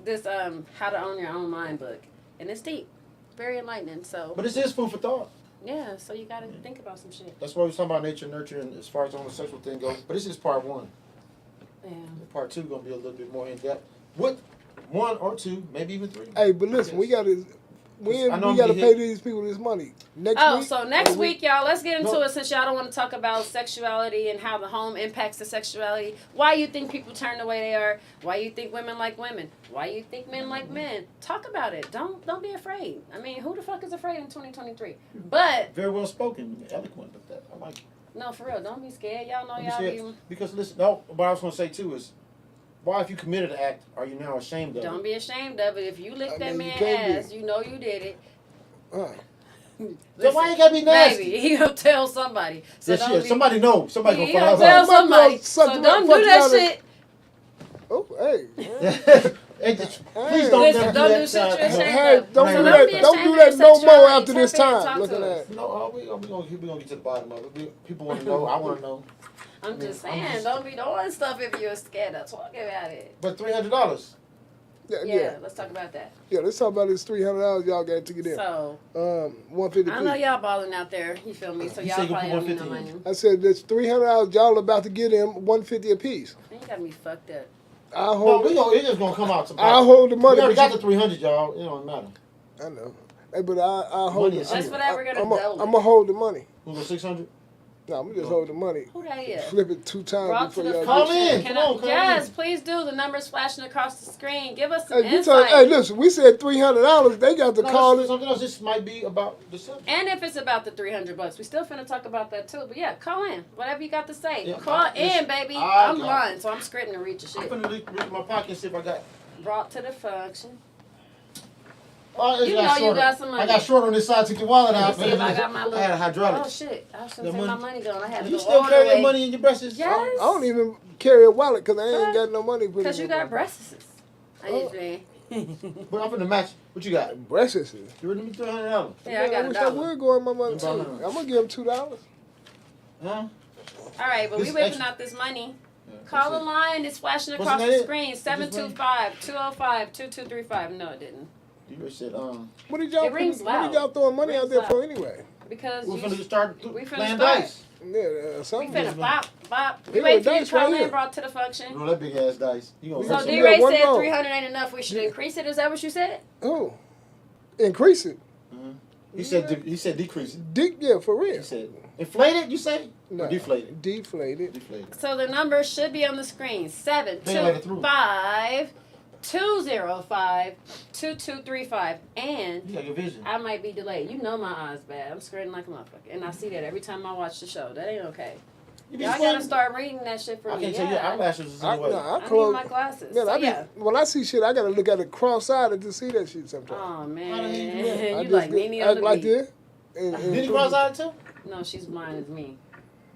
How to Own Your Own Mind book, and it's deep, very enlightening. So. But this is food for thought. Yeah, so you got to think about some shit. That's why we was talking about nature and nurture, and as far as the homosexual thing goes. But this is part 1. Yeah. Part 2 gonna be a little bit more in depth. What 1 or 2, maybe even 3. Hey, but listen, we got to. We got to pay these people this money. Next week? So next week, y'all, let's get into it since y'all don't want to talk about sexuality and how the home impacts the sexuality. Why you think people turn the way they are. Why you think women like women. Why you think men like men. Talk about it. Don't be afraid. I mean, who the fuck is afraid in 2023? But... Very well spoken. Eloquent, but that, I like it. No, for real. Don't be scared. Y'all know y'all be... Because listen, no, what I was going to say too is, why, if you committed an act, are you now ashamed of it? Don't be ashamed of it. If you licked that man's ass, you know you did it. Listen, so why you gotta be nasty? Baby, he'll tell somebody. So yes, yeah, somebody knows. Somebody gonna find out. He'll tell somebody. So don't do that shit. Oh, hey. Please don't do shit you're ashamed of. Don't do that no more after this time. Look at that. No, we gonna get to the bottom of it. People want to know. I want to know. I'm just saying, don't be doing stuff if you're scared of talking about it. But $300. Yeah, let's talk about that. Yeah, let's talk about this $300 y'all got to get in. So, $150. I know y'all balling out there. You feel me? So y'all probably don't need no money. I said there's $300 y'all about to get in $150 a piece. You got me fucked up. It's just gonna come out. I'll hold the money. We already got the $300, y'all. It don't matter. I know. Hey, but I'll hold it. That's what we're gonna do. I'm gonna hold the money. We'll go 600. No, I'm just hold the money. Who that is? Flip it 2 times before y'all come in. Yes, please do. The numbers flashing across the screen. Give us some insight. Hey, listen, we said $300. They got to call it. Something else. This might be about the subject. And if it's about the $300, we still finna talk about that too. But yeah, call in. Whatever you got to say. Yeah, call in, baby. I'm blind, so I'm scripting to read your shit. I'm finna reach my pocket and see if I got. Brought to the function. Oh, you know you got some money. I got short on this side. Took your wallet out. See if I got my little. I had a hydraulic. Oh shit! I shouldn't say my money gone. I had to you go still all carry the way. your money in your breasts? Yes. I don't even carry a wallet because I ain't got no money. Because you got breasts. I usually. But I'm finna match. What you got? Breasts. You ready to me $300? Yeah, I got I wish I would go in my money too. I'm gonna give him $2. Huh? All right, but we whipping out this money. Yeah, call the line. It's flashing across the screen. 725-205-2235. No, it didn't. You said, What did y'all throwing money out there for anyway? Because we're finna start playing dice. Yeah, something. We finna bop. We wait for you to call in, brought to the function. You know that big ass dice. So D-Ray said 300 ain't enough. We should increase it. Is that what you said? Oh, increase it. He said decrease it. Yeah, for real. He said inflated. You say? No, or deflated. Deflated. So the number should be on the screen. 725-205-2235. And you got your vision. I might be delayed. You know my eyes bad. I'm squinting like a motherfucker. And I see that every time I watch the show. That ain't okay. Y'all gotta start reading that shit for me. I can't tell you eyelashes is in the way. I need my glasses. Man, when I see shit, I gotta look at it cross-eyed to see that shit sometimes. Oh, man. You like Nene on the like beat. That. Nene cross-eyed too? No, she's blind as me.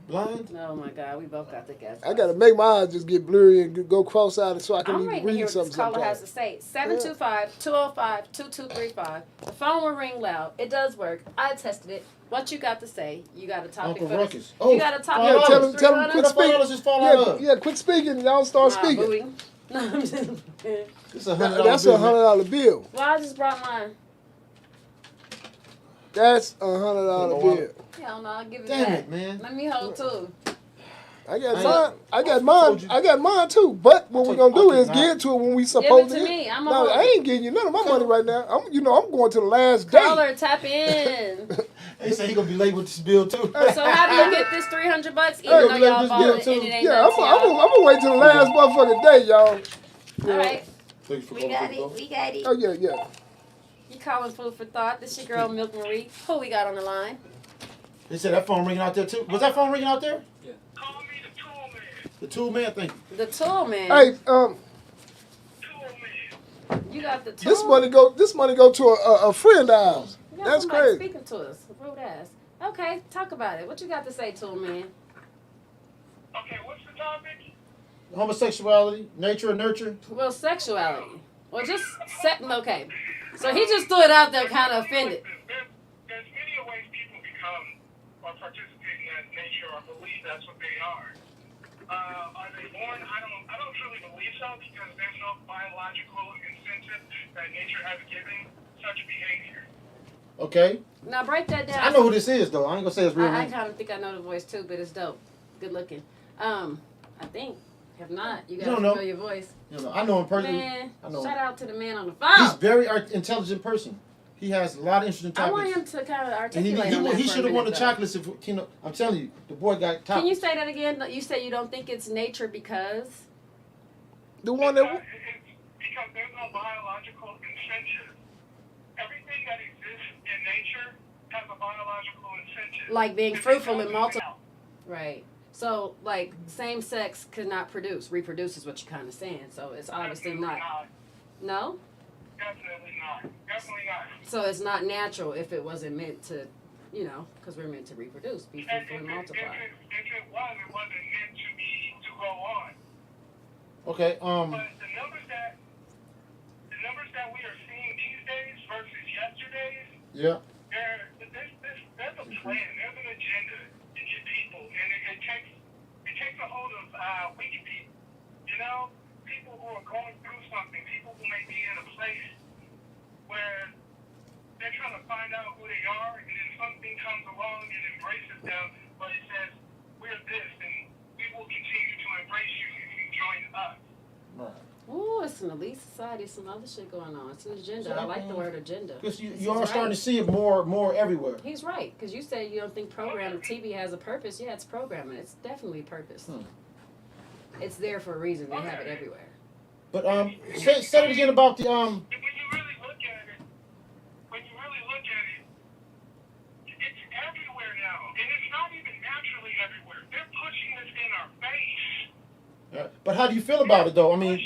Blind? Oh my God, we both got thick ass. I gotta make my eyes just get blurry and go cross-eyed so I can even read something. I'm caller has to say. 725-205-2235. The phone will ring loud. It does work. I tested it. What you got to say? You got a topic for us. You got a topic. Yeah, tell him quit speaking. Yeah, quit speaking. Y'all start speaking. No, I'm just. It's $100 That's a $100 bill. Well, I just brought mine. That's $100 bill. Hell no, I'll give it back. Damn it, man. Let me hold too. I got mine too. But what we're gonna do is get to it when we supposed to. Give it to me. I ain't getting you none of my money right now. I'm going to the last day. Caller, tap in. He said he gonna be late with this bill too. So how do you get this $300? Even though y'all bought it and it ain't I'm gonna wait till the last motherfucking day, y'all. All right. We got it. Oh yeah. You calling food for thought? This your girl Milk Marie. Who we got on the line? They said that phone ringing out there too. Was that phone ringing out there? Yeah. Call me the Tool Man. The Tool Man, thank you. The Tool Man. Hey, Tool Man. You got the Tool. This money go to a friend of ours. That's crazy. Speaking to us, rude ass. Okay, talk about it. What you got to say, Tool Man? Okay, what's the topic? Homosexuality, nature and nurture. Well, sexuality. Well, just okay. So he just threw it out there, kind of offended. There's many ways people become or participate in that nature or believe that's what they are. Are they born? I don't truly believe so because there's no biological incentive that nature has given such behavior. Okay. Now break that down. I know who this is though. I ain't gonna say his real name. I kind of think I know the voice too, but it's dope. Good looking. I think. If not, you gotta know your voice. You know, I know him personally. Man, I know shout him. out to the man on the phone. He's a very intelligent person. He has a lot of interesting topics. I want him to kind of articulate on that. He should have won the chocolates if I'm telling you, the boy got top. Can you say that again? You say you don't think it's nature because? The one that because there's no biological incentive. Everything that exists in nature has a biological incentive. Like being fruitful and multiple. Right. So, like, same sex could not reproduce is what you're kind of saying. So it's obviously not. No? Definitely not. Definitely not. So it's not natural if it wasn't meant to, because we're meant to reproduce, be fruitful and multiply. If it wasn't meant to go on. Okay. But the numbers that we are seeing these days versus yesterday's. Yeah. There's a plan. There's an agenda to get people, and it takes a hold of weak people. People who are going through something. People who may be in a place where they're trying to find out who they are, and then something comes along and embraces them, but it says, we're this, and we will continue to embrace you if you join us. Right. Ooh, it's an elite society, some other shit going on. It's an agenda. I like the word agenda. Because you are starting to see it more everywhere. He's right, because you said you don't think programming TV has a purpose. Yeah, it's programming. It's definitely purpose. It's there for a reason. They have it everywhere. But say it again about the When you really look at it, it's everywhere now, and it's not even naturally everywhere. They're pushing this in our face. But how do you feel about it though? I mean,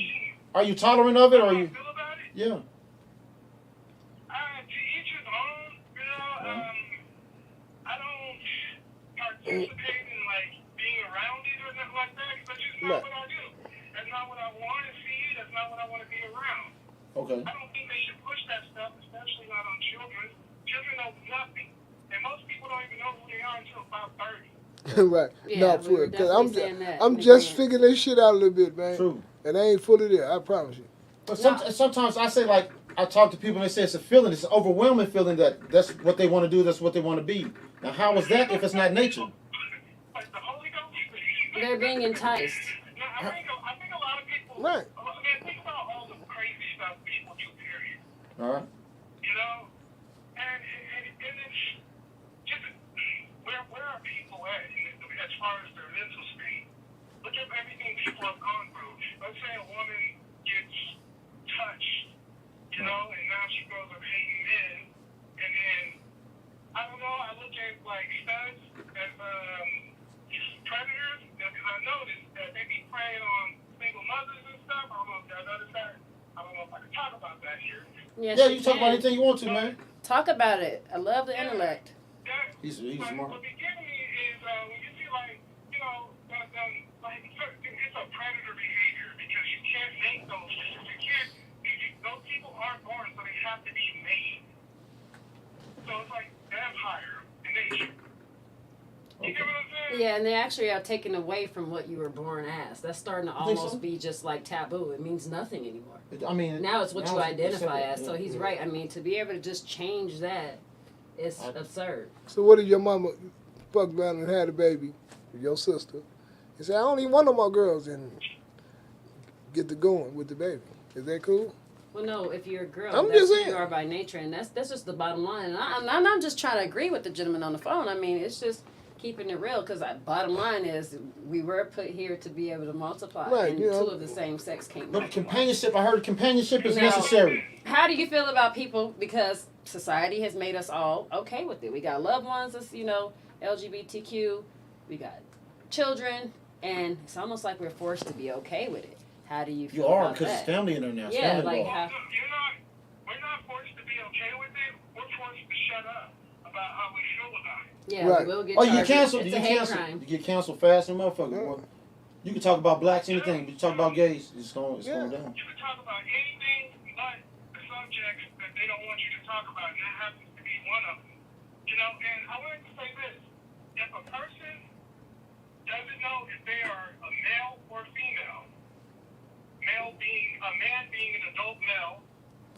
are you tolerant of it, or are you? How I feel about it? Yeah. To each his own. I don't participate in being around it or nothing like that. That's just not what I do. That's not what I want to see. That's not what I want to be around. Okay. I don't think they should push that stuff, especially not on children. Children know nothing, and most people don't even know who they are until about 30. Right. Yeah, no, for it. Because I'm that just figuring this shit out a little bit, man. True. And I ain't fully there. I promise you. But sometimes I say I talk to people and they say it's a feeling. It's an overwhelming feeling that that's what they want to do. That's what they want to be. Now, how is that if it's not nature? Like the Holy Ghost. They're being enticed. No, I think a lot of people. Right. Think about all the crazy stuff people do. Period. All right. And it's just where are people at as far as their mental state? Look at everything people have gone through. Let's say a woman gets touched, and now she grows up hating men, and then I don't know. I look at studs as predators because I noticed that they be preying on single mothers and stuff. I don't know if y'all noticed that. I don't know if I can talk about that here. Yes, Yeah, you talk about anything you want to, man. Talk about it. I love the intellect. Yeah. He's smart. What be getting me is when you see it's a predator behavior because you can't make those things. Those people aren't born, so they have to be made. So it's like vampire in nature. You get what I'm saying? Yeah, and they actually are taken away from what you were born as. That's starting to almost be just like taboo. It means nothing anymore. I mean, now it's what you identify as. Yeah, so he's right. I mean, to be able to just change that, it's absurd. So what if your mama fucked around and had a baby with your sister, and say, I don't even want no more girls, and get to going with the baby. Is that cool? Well, no, if you're a girl, I'm that's just who saying. you are by nature, and that's just the bottom line. And I'm just trying to agree with the gentleman on the phone. I mean, it's just keeping it real, because bottom line is we were put here to be able to multiply, Right, and you know. two of the same sex can't But multiply. companionship, I heard companionship is Now, necessary. How do you feel about people, because society has made us all okay with it? We got loved ones, that's, LGBTQ, we got children, and it's almost like we're forced to be okay with it. How do you feel You are, about because that? it's family in there now. It's Yeah, family like involved. We're not forced to be okay with it. We're forced to shut up about how we feel about it. Yeah, Right. we'll get Oh, you get charged. canceled. It's You a get hate canceled. crime. You get canceled fast, and motherfucker. Yeah. Boy. You can talk about blacks, anything, but you talk about gays, it's going down. You can talk about anything but the subjects that they don't want you to talk about, and that happens to be one of them. And I wanted to say this. If a person doesn't know if they are a male or female, a man being an adult male,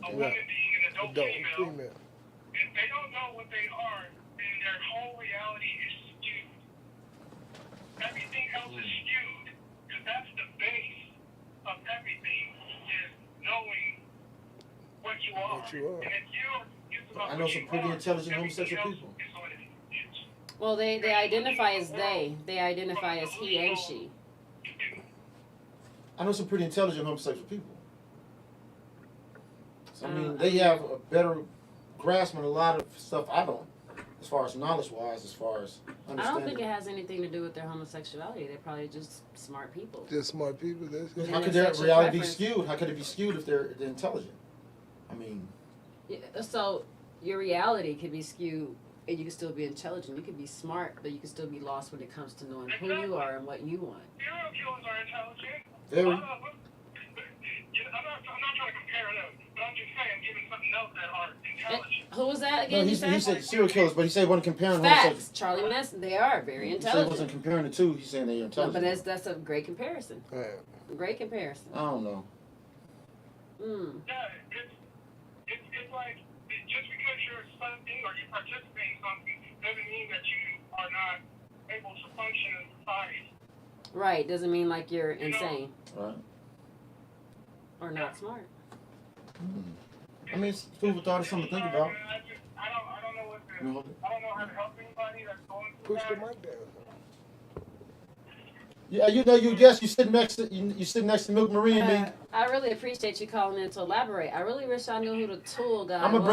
a woman being an adult female, if they don't know what they are, then their whole reality is skewed. Everything else is skewed, because that's the base of everything, is knowing what you are. What you are. And if you're confused about I know what some you pretty are, intelligent everything homosexual else people. is what it is. Well, they identify as they. They identify as he and she. I know some pretty intelligent homosexual people. So, I mean, they have a better grasp on a lot of stuff I don't, as far as knowledge-wise, as far as I don't understanding. think it has anything to do with their homosexuality. They're probably just smart people. Just smart people. That's it. How Yeah, could their sexual reality be preference. skewed? How could it be skewed if they're intelligent? I mean, Yeah, so your reality could be skewed, and you can still be intelligent. You could be smart, but you can still be lost when it comes to knowing who you are and what you want. Serial killers are intelligent. very. I'm not trying to compare them, but I'm just saying, giving something else that are intelligent. Who was that No, again? he said serial killers, but he said he wasn't comparing Facts. homosexuals. Charlie Manson. They are very He said he intelligent. wasn't comparing the two. He's saying they're No, intelligent. but that's a great comparison. Right. Great comparison. I don't know. Mm. Yeah, it's like, just because you're something or you participate in something doesn't mean that you are not able to function in society. Right. Doesn't mean like you're insane Right. or not smart. I mean, it's food for thought. It's something to think about. I don't know what to, You know, I don't know how to help anybody that's going through Push that. the mic down. yeah, you sit next to Milk Marie and me. I really appreciate you calling in to elaborate. I really wish I knew who the tool guy was. I'm gonna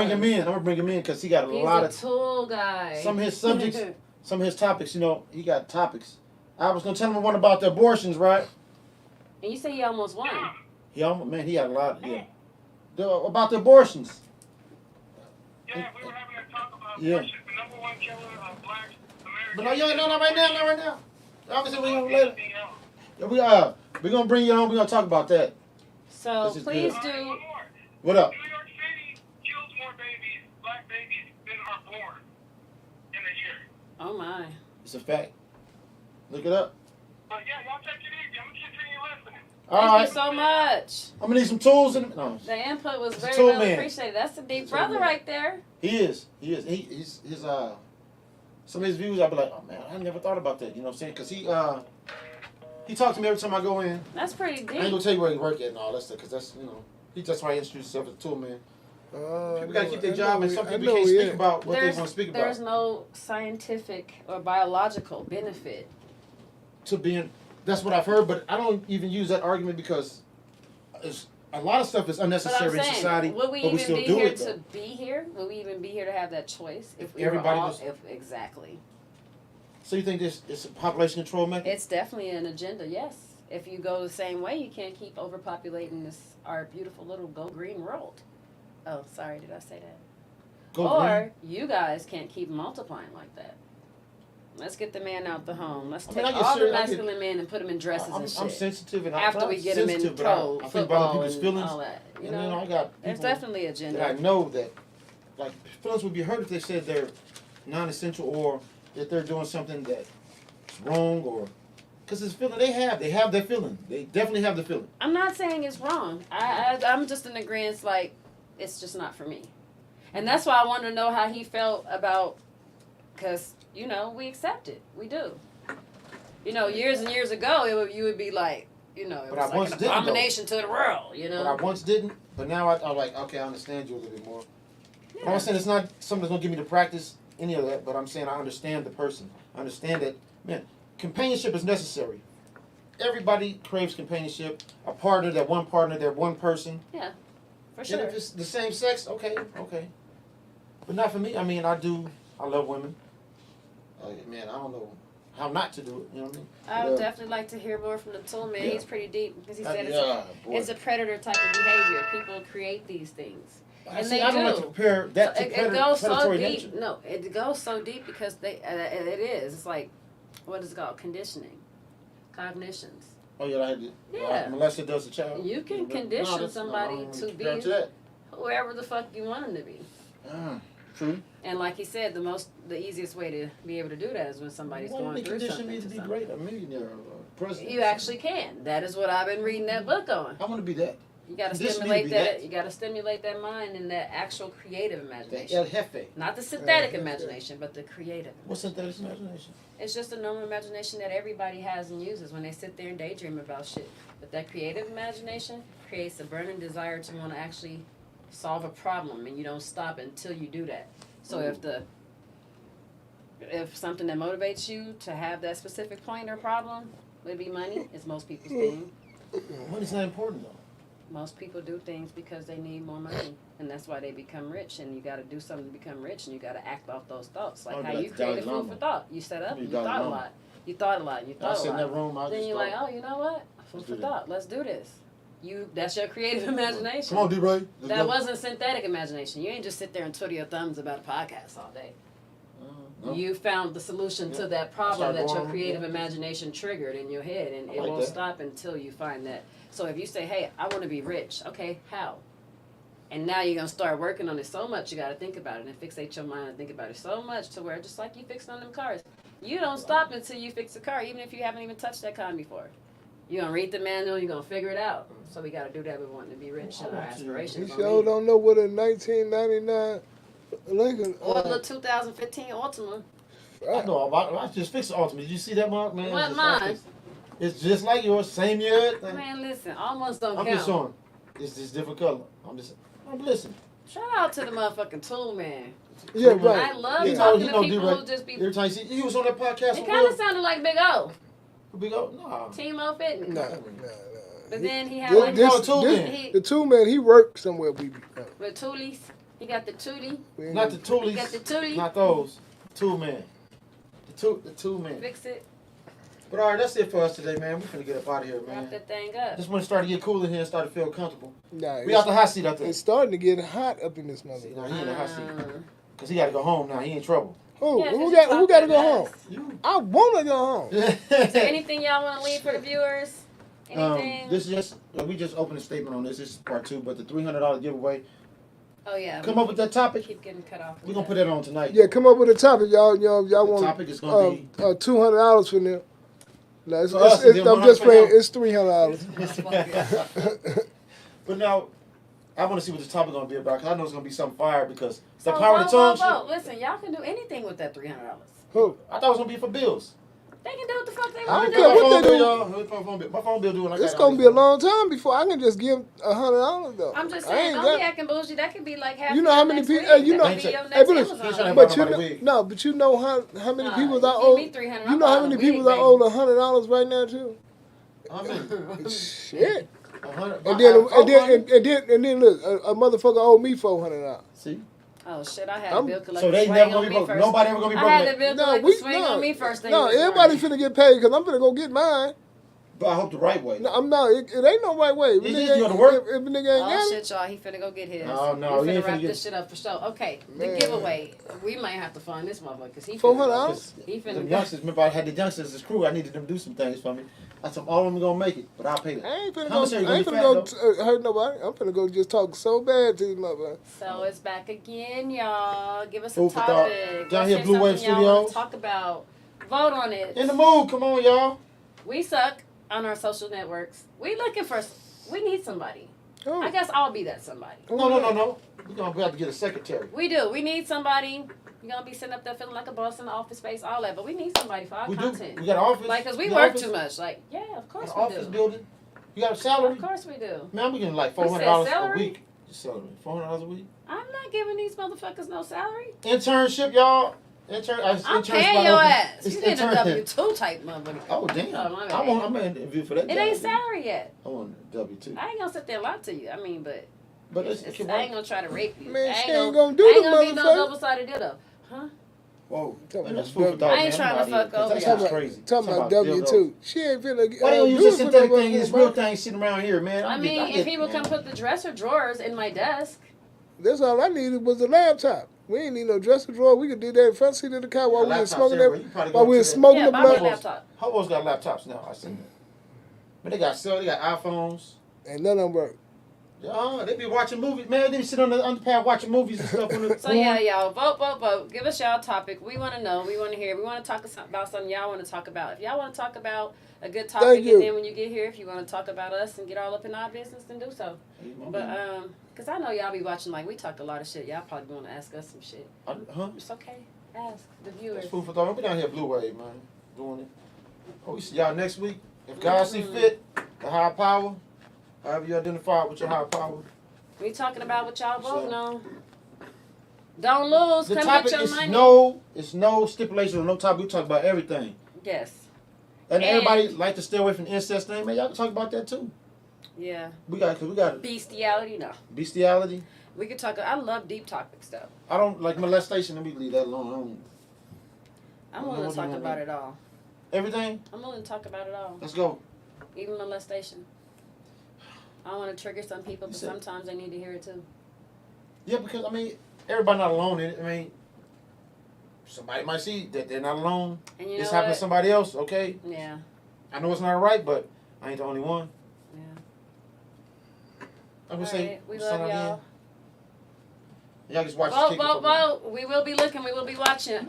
bring him in because he got a He's lot a of tool guy. some of his subjects, some of his topics. He got topics. I was gonna tell him one about the abortions, right? And you say he almost won. He had a lot. Yeah, about the abortions. Yeah, we were having a talk about Yeah. abortion, the number one killer of black Americans. But no, you ain't not right now, not right now. Obviously, we gonna later. Anything else. Yeah, we gonna bring you on. We gonna talk about that. So This is please good. do. One more. What up? New York City kills more babies, black babies, than are born in a year. Oh my. It's a fact. Look it up. But yeah, y'all take it easy. I'm going to continue listening. All Thank right. you so much. I'm gonna need some tools and no. The input was He's a very tool well man. appreciated. That's a deep He's a tool brother man. right there. He is. He's his some of his views. I'd be like, oh man, I never thought about that. You know what I'm saying? Because he talks to me every time I go in. That's pretty I ain't deep. gonna tell you where he work at and all that stuff. Because that's why he introduced himself as a tool man. People gotta keep their job, and some people can't speak about what they want to speak about. There's no scientific or biological benefit. To being, that's what I've heard, but I don't even use that argument because a lot of stuff is But I'm unnecessary in society, saying, would we but we even still be do here it. Though. to be here? Would we even be here to have that choice if we Everybody were all? was- Exactly. So you think this is a population control method? It's definitely an agenda. Yes. If you go the same way, you can't keep overpopulating our beautiful little go green world. Oh, sorry, did I say that? Go Or green? you guys can't keep multiplying like that. Let's get the man out the home. Let's I take mean, I get all the serious- I get- masculine men and put them in dresses and shit. I'm sensitive and After we get them in sensitive, but pro I think about football other people's and feelings. all that. You And then know, I got there's people definitely that I agenda. know that, like, feelings would be hurt if they said they're non-essential or that they're doing something that's wrong or... Because it's feeling they have their feeling. They definitely have the feeling. I'm not saying it's wrong. I'm just in agreement, like, it's just not for me. And that's why I wanted to know how he felt about, because, we accept it. We do. You know, years and years ago, you would be like, you know, it was like an abomination to the world, you know. But I once didn't, but now I'm like, okay, I understand you a little bit more. Yeah. I'm saying it's not something that's going to give me to practice any of that, but I'm saying I understand the person. I understand that, man, companionship is necessary. Everybody craves companionship, a partner, that one person. Yeah, for sure. And if it's the same sex, okay. But not for me. I mean, I love women. Man, I don't know how not to do it, you know what I mean? I would definitely like to hear more from the tool man. Yeah. He's pretty deep because he said it's a predator type of behavior. People create these things. And I don't like to compare that to it goes so deep. nature. No, it goes so deep because it is. It's like, what is it called? Conditioning. Cognitions. Oh, yeah. Molested does a child. You can condition somebody to be whoever the fuck you want them to be. True. And like he said, the easiest way to be able to do that is when somebody's going through something. Me to be great, a millionaire, president. You actually can. That is what I've been reading that book on. I want to be that. You got to stimulate that. You got to stimulate that mind and that actual creative imagination. El Jefe. Not the synthetic imagination, but the creative. What's synthetic imagination? It's just a normal imagination that everybody has and uses when they sit there and daydream about shit. But that creative imagination creates a burning desire to want to actually solve a problem, and you don't stop until you do that. So if something that motivates you to have that specific point or problem would be money, it's most people's thing. Money's not important though. Most people do things because they need more money, and that's why they become rich. And you got to do something to become rich, and you got to act off those thoughts. Like how you created food for thought. You set up, you thought a lot. You thought a lot. Then you're like, oh, you know what? Food for thought. Let's do this. That's your creative imagination. Come on, D-Ray. That wasn't synthetic imagination. You ain't just sit there and twiddle your thumbs about a podcast all day. No. You found the solution to that problem that your creative imagination triggered in your head, and it won't stop until you find that. So if you say, hey, I want to be rich, okay, how? And now you're going to start working on it so much, you got to think about it and fixate your mind and think about it so much to where just like you fixed on them cars. You don't stop until you fix the car, even if you haven't even touched that car before. You're going to read the manual, you're going to figure it out. So we got to do that. We want to be rich and our aspirations. You sure don't know what a 1999 Lincoln... Or the 2015 Altima. I know about it. I just fixed the Altima. Did you see that, Mark? Man, what, mine? It's just like yours, same year. Man, listen, almost don't count. I'm just showing. It's just different color. I'm listening. Shout out to the motherfucking tool man. Yeah, right. I love talking to people who just be... Every time you was on that podcast. It kind of sounded like Big O. Big O? No. Team O Fitness. No. But then he had like... The tool man, he worked somewhere. With toolies. He got the toolie. Not the toolies. He got the toolie. Not those. Tool man. The tool man. Fix it. But all right, that's it for us today, man. We're finna get up out of here, man. Wrap that thing up. Just when it started to get cool in here and started to feel comfortable. Nah, we out the hot seat out there. It's starting to get hot up in this motherfucker. No, he in the hot seat. Because he got to go home now. He in trouble. Who? Yeah, who got to go home? You. I want to go home. Is there anything y'all want to leave for the viewers? Anything? We just opened a statement on this. This is part 2, but the $300 giveaway. Oh, yeah. Come up with that topic. Keep getting cut off. We're going to put that on tonight. Yeah, come up with a topic, y'all. Y'all want the topic is going to be $200 for them. No, I'm just playing. It's $300. But now, I want to see what the topic is going to be about, because I know it's going to be something fire, because it's the power of the tongue. Listen, y'all can do anything with that $300. Who? I thought it was going to be for bills. They can do what the fuck they I want don't to care do. what they do. My phone bill doing. It's going to be a long time before I can just give $100 though. I'm just saying, don't be acting bullshit. That could be like half. You know how many people? You know, but you know how many people I owe. You know how many people I owe $100 right now too. Shit. And then look, a motherfucker owed me $400. See. Oh shit! I had a bill collector. So they never gonna be broke. Nobody ever gonna be broke. I had a bill collector swing on me first thing. No, everybody finna get paid because I'm finna go get mine. But I hope the right way. No, I'm not. It ain't no right way. If you to work? If a nigga ain't got shit, y'all. He finna go get his. Oh no, we finna wrap this shit up for sure. Okay, the giveaway. We might have to fund this motherfucker because he $400. He finna. The youngsters. Remember, I had the youngsters as crew. I needed them to do some things for me. I said, all of them gonna make it, but I'll pay them. I ain't finna go hurt nobody. I'm finna go just talk so bad to these motherfuckers. So it's back again, y'all. Give us a topic. Down here, Blue Wave Studios. Talk about. Vote on it. In the mood. Come on, y'all. We suck on our social networks. We need somebody. Oh. I guess I'll be that somebody. No. We're going to have to get a secretary. We do. We need somebody. You're going to be sitting up there feeling like a boss in the office space, all that. But we need somebody for our content. We got an office. Like, because we work too much. Like, yeah, of course we do. Office building. You got a salary? Of course we do. Man, I'm getting like $400 a week. Salary. $400 a week? I'm not giving these motherfuckers no salary. Internship, y'all. I'm paying your ass. You need a W-2 type motherfucker. Oh, damn. I'm in interview for that. It ain't salary yet. I want a W-2. I ain't going to sit there and lie to you. I mean, but I ain't going to try to rape you. Man, she ain't going to do the motherfucker. I ain't going to be no double-sided dildo. Huh? Whoa. Man, that's food for thought, I ain't trying to fuck over y'all. That's crazy. Talking about W-2. She ain't finna... Why don't you use this synthetic thing? This real thing sitting around here, man. I mean, if people come put the dresser drawers in my desk. That's all I needed was a laptop. We ain't need no dresser drawer. We could do that in front seat of the car while we were smoking that. While we were smoking the blunt. Hobos got laptops now. I seen that. But they got iPhones. And none of them work. They be watching movies. Man, they be sitting on the underpad watching movies and stuff. So yeah, y'all, vote. Give us y'all topic. We want to know. We want to hear. We want to talk about something y'all want to talk about. If y'all want to talk about a good topic, and then when you get here, if you want to talk about us and get all up in our business, then do so. But because I know y'all be watching, like, we talk a lot of shit. Y'all probably want to ask us some shit. It's okay. Ask the viewers. That's food for thought. We down here Blue Wave, man. Doing it. We see y'all next week. If God see fit, the higher power, however you identify with your higher power. We talking about what y'all voting on. Don't lose. The come topic get your is money. It's no stipulation or no topic. We talk about everything. Yes. And everybody like to stay away from the incest thing. Man, y'all can talk about that too. Yeah. We got bestiality, no. Bestiality. We could talk. I love deep topics though. I don't like molestation. Let me leave that alone. I'm willing to talk about it all. Everything? I'm willing to talk about it all. Let's go. Even molestation. I don't want to trigger some people, but sometimes they need to hear it too. Yeah, because I mean, everybody not alone in it. I mean, somebody might see that they're not alone. And you know this happened to somebody else, okay? Yeah. I know it's not right, but I ain't the only one. Yeah. I'm gonna say, we love y'all. Y'all just watch vote. We will be looking. We will be watching.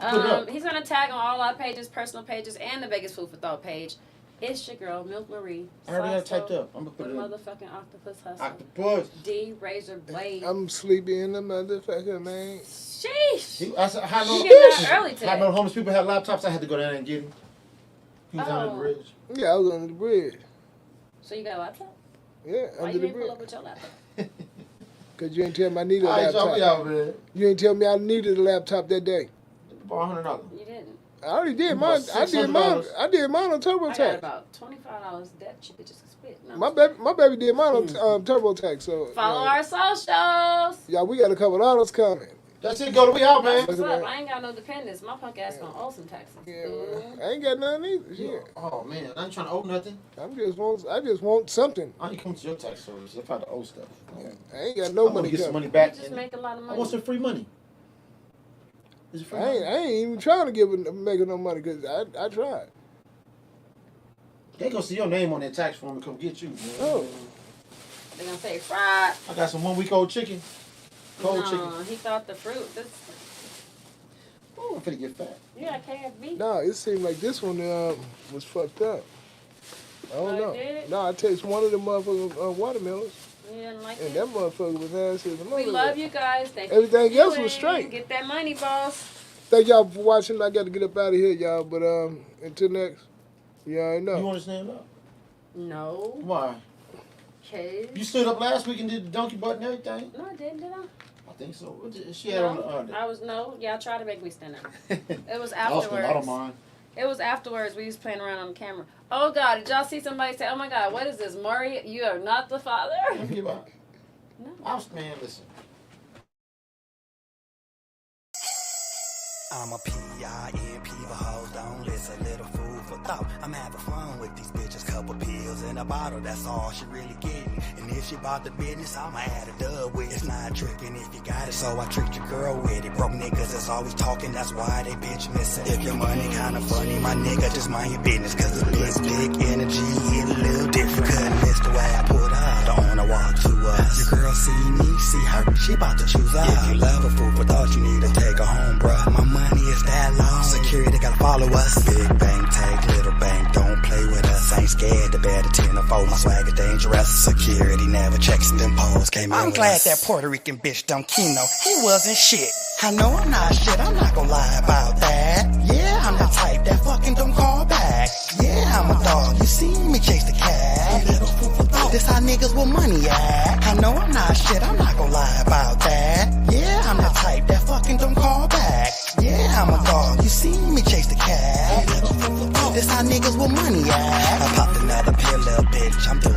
He's gonna tag on all our pages, personal pages, and the Vegas Food for Thought page. It's your girl, Milk Marie. I already got it typed up. I'm gonna put the it in. motherfucking octopus hustle. Octopus. D Razor Blade. I'm sleepy in the motherfucker, man. Sheesh. I know. You getting out early today. I know homeless people have laptops. I had to go down and get them. He was under the bridge. Yeah, I was under the bridge. So you got a laptop? Yeah, Why under the you bridge. pull up with your laptop? Because you ain't tell me I needed a laptop. Man. You ain't tell me I needed a laptop that day. Borrow $100. You didn't. I already did mine. I did mine on TurboTax. I got about $25 that you bitches can spit. No, my baby did mine on TurboTax. So follow our socials. Yeah, we got a couple of those coming. That's it, go. We out, man. What's up? I ain't got no dependents. My punk ass gonna owe some taxes. Yeah, I ain't got nothing either. Yeah. Oh man, I ain't trying to owe nothing. I just want something. I ain't come to your tax service if I had to owe stuff. Yeah. I ain't got no money. Get some money back. You just make a lot of money. I want some free money. Is it free I ain't even trying to make no money because I tried. They gonna see your name on that tax form and come get you. Man. Oh. They gonna say fried. I got some 1 week old chicken. Cold chicken. He thought the fruit. Oh, I'm finna get fat. You got KFB? No, it seemed like this one was fucked up. I don't know. Did? No, I tasted one of the motherfucking watermelons. You didn't like and it? that motherfucker was nasty as a motherfucker. We love you guys. Thank you. Everything else was straight. Get that money, boss. Thank y'all for watching. I got to get up out of here, y'all. But until next, you already know. You want to stand up? No. Why? Okay. You stood up last week and did the donkey butt and everything? No, I didn't, did I? I think so. She had on the y'all tried to make me stand up. It was afterwards. I don't mind. It was afterwards. We was playing around on the camera. Oh God, did y'all see somebody say, "Oh my God, what is this, Maury? You are not the father." No. Man, listen. I'm a P-I-M-P, but hoes don't listen. Little food for thought. I'm having fun with these bitches. Couple pills in a bottle, that's all she really getting. And if she bought the business, I'ma add a dub with it. It's not tricking if you got it, so I treat your girl with it. Broke niggas that's always talking, that's why they bitch missing. If your money kinda funny, my nigga, just mind your business. Cause this big energy hit a little different. Couldn't miss the way I put up. Don't wanna walk to us. Your girl see me, see her, she about to choose up. If you love a food for thought, you need to take her home, bruh. My money is that long, security gotta follow us. Big bank take, little bank, don't play with us. Ain't scared to bet a 10 or 4, my swag is dangerous. Security never checks them poles. I'm glad that Puerto Rican bitch don't Keno. He wasn't shit. I know I'm not shit, I'm not gonna lie about that. Yeah, I'm the type that fucking don't call back. Yeah, I'm a dog, you see me chase the cat. This how niggas with money at. I know I'm not shit, I'm not gonna lie about that. Yeah, I'm the type that fucking don't call back. Yeah, I'm a dog, you see me chase the cat. This how niggas with money at. I popped another pill, little bitch, I'm doing